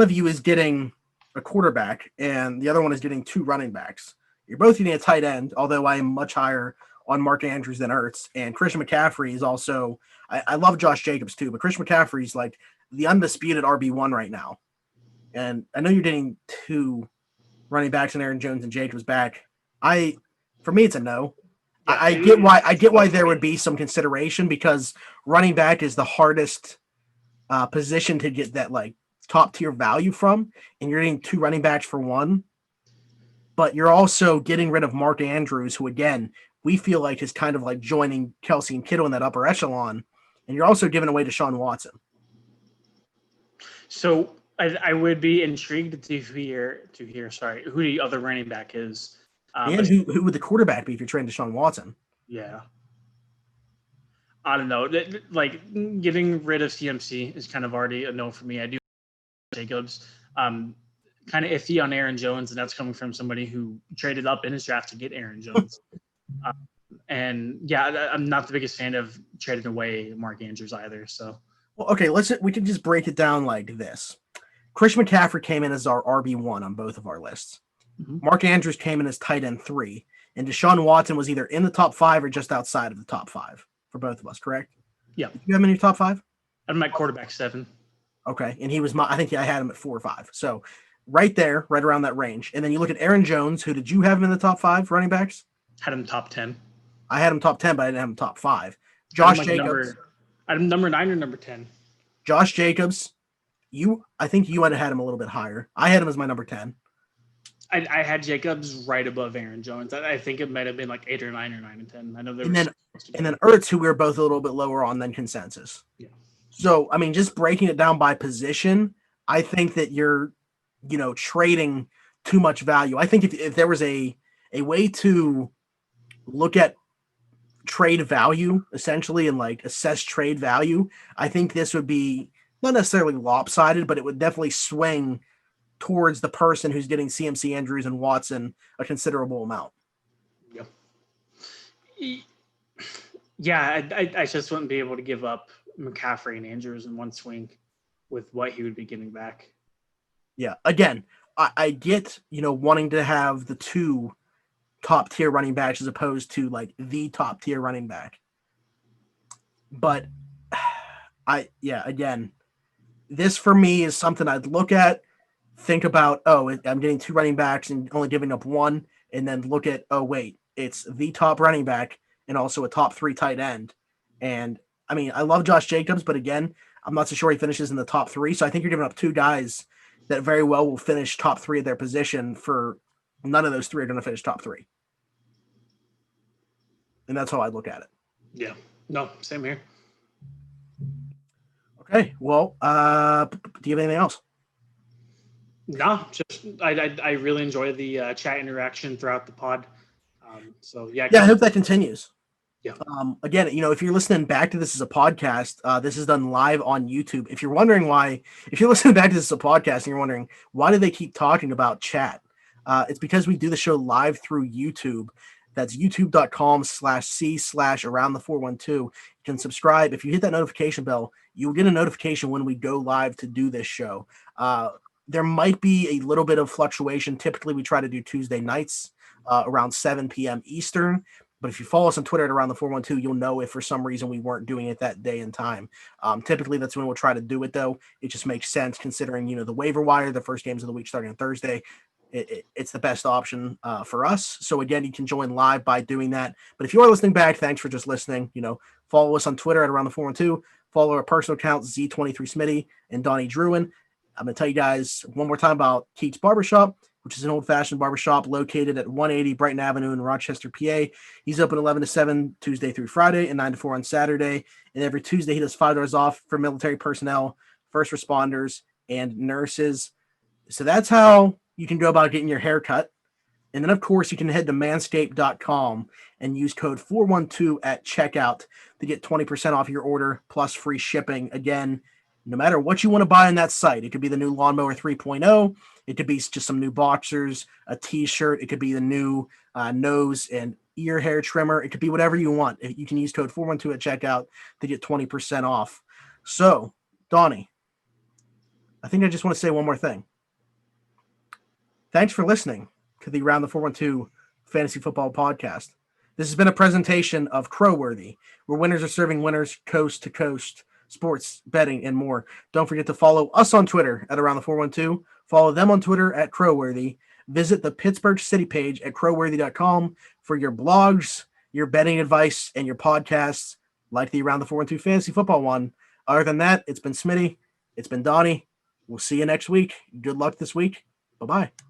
of you is getting a quarterback, and the other one is getting 2 running backs. You're both getting a tight end, although I am much higher on Mark Andrews than Ertz. And Christian McCaffrey is also – I love Josh Jacobs too, but Christian McCaffrey is like the undisputed RB1 right now. And I know you're getting 2 running backs and Aaron Jones and Jacobs back. For me, it's a no. Yeah, I get why there would be some consideration, because running back is the hardest position to get that like top tier value from, and you're getting 2 running backs for 1, but you're also getting rid of Mark Andrews, who again we feel like is kind of like joining Kelsey and Kittle in that upper echelon, and you're also giving away Deshaun Watson. So I would be intrigued to hear who the other running back is. And who would the quarterback be if you're trading Deshaun Watson? Yeah. I don't know. Like, getting rid of CMC is kind of already a no for me. I do Jacobs. Kind of iffy on Aaron Jones, and that's coming from somebody who traded up in his draft to get Aaron Jones. And yeah, I'm not the biggest fan of trading away Mark Andrews either. So, well, okay, we can just break it down like this. Christian McCaffrey came in as our RB1 on both of our lists. Mm-hmm. Mark Andrews came in as tight end 3, and Deshaun Watson was either in the top 5 or just outside of the top 5 for both of us, correct? Yeah. You have him in your top 5? I'm at quarterback 7. Okay, and he was I think I had him at 4 or 5. So right there, right around that range. And then you look at Aaron Jones. Who did you have him in the top 5 running backs? Had him top 10. I had him top 10, but I didn't have him top 5. Josh Jacobs. I had him number 9 or number 10. Josh Jacobs. I think you might have had him a little bit higher. I had him as my number 10. I had Jacobs right above Aaron Jones. I think it might have been like 8 or 9 or 9 and 10. I know there. And then Ertz, who we were both a little bit lower on than consensus. Yeah. So just breaking it down by position, I think that you're, trading too much value. I think if there was a way to look at trade value essentially and like assess trade value, I think this would be not necessarily lopsided, but it would definitely swing towards the person who's getting CMC, Andrews, and Watson a considerable amount. Yeah, I just wouldn't be able to give up McCaffrey and Andrews in one swing with what he would be getting back. Yeah, again, I get, wanting to have the two top tier running backs as opposed to like the top tier running back. But again, this for me is something I'd look at, think about, I'm getting two running backs and only giving up one, and then look at, oh, wait, it's the top running back and also a top 3 tight end. And I mean, I love Josh Jacobs, but again, I'm not so sure he finishes in the top 3. So I think you're giving up two guys that very well will finish top 3 of their position for none of those 3 are going to finish top 3. And that's how I look at it. Yeah. No, same here. Okay. Well, do you have anything else? No, just I really enjoy the chat interaction throughout the pod. So yeah. Yeah, I hope that continues. Yeah. Again, if you're listening back to this as a podcast, this is done live on YouTube. If you're wondering why, if you're listening back to this as a podcast and you're wondering why do they keep talking about chat, it's because we do the show live through YouTube. That's youtube.com/c/around the412. You can subscribe. If you hit that notification bell, you'll get a notification when we go live to do this show. There might be a little bit of fluctuation. Typically, we try to do Tuesday nights around 7 p.m. Eastern. But if you follow us on Twitter at Around the 412, you'll know if for some reason we weren't doing it that day and time. Typically, that's when we'll try to do it, though. It just makes sense considering, the waiver wire, the first games of the week starting on Thursday. It's the best option for us. So again, you can join live by doing that. But if you are listening back, thanks for just listening. Follow us on Twitter at Around the 412. Follow our personal accounts, Z23Smitty and Donnie Druin. I'm going to tell you guys one more time about Keats Barbershop, which is an old-fashioned barbershop located at 180 Brighton Avenue in Rochester, PA. He's open 11 to 7 Tuesday through Friday and 9 to 4 on Saturday. And every Tuesday, he does $5 off for military personnel, first responders, and nurses. So that's how you can go about getting your hair cut. And then, of course, you can head to manscaped.com and use code 412 at checkout to get 20% off your order plus free shipping. Again, no matter what you want to buy on that site, it could be the new Lawnmower 3.0. It could be just some new boxers, a T-shirt. It could be the new nose and ear hair trimmer. It could be whatever you want. You can use code 412 at checkout to get 20% off. So, Donnie, I think I just want to say one more thing. Thanks for listening to the Around the 412 Fantasy Football Podcast. This has been a presentation of Crowworthy, where winners are serving winners coast to coast, sports, betting, and more. Don't forget to follow us on Twitter at Around the 412. Follow them on Twitter at Crowworthy. Visit the Pittsburgh City page at crowworthy.com for your blogs, your betting advice, and your podcasts like the Around the 412 Fantasy Football one. Other than that, it's been Smitty. It's been Donnie. We'll see you next week. Good luck this week. Bye-bye.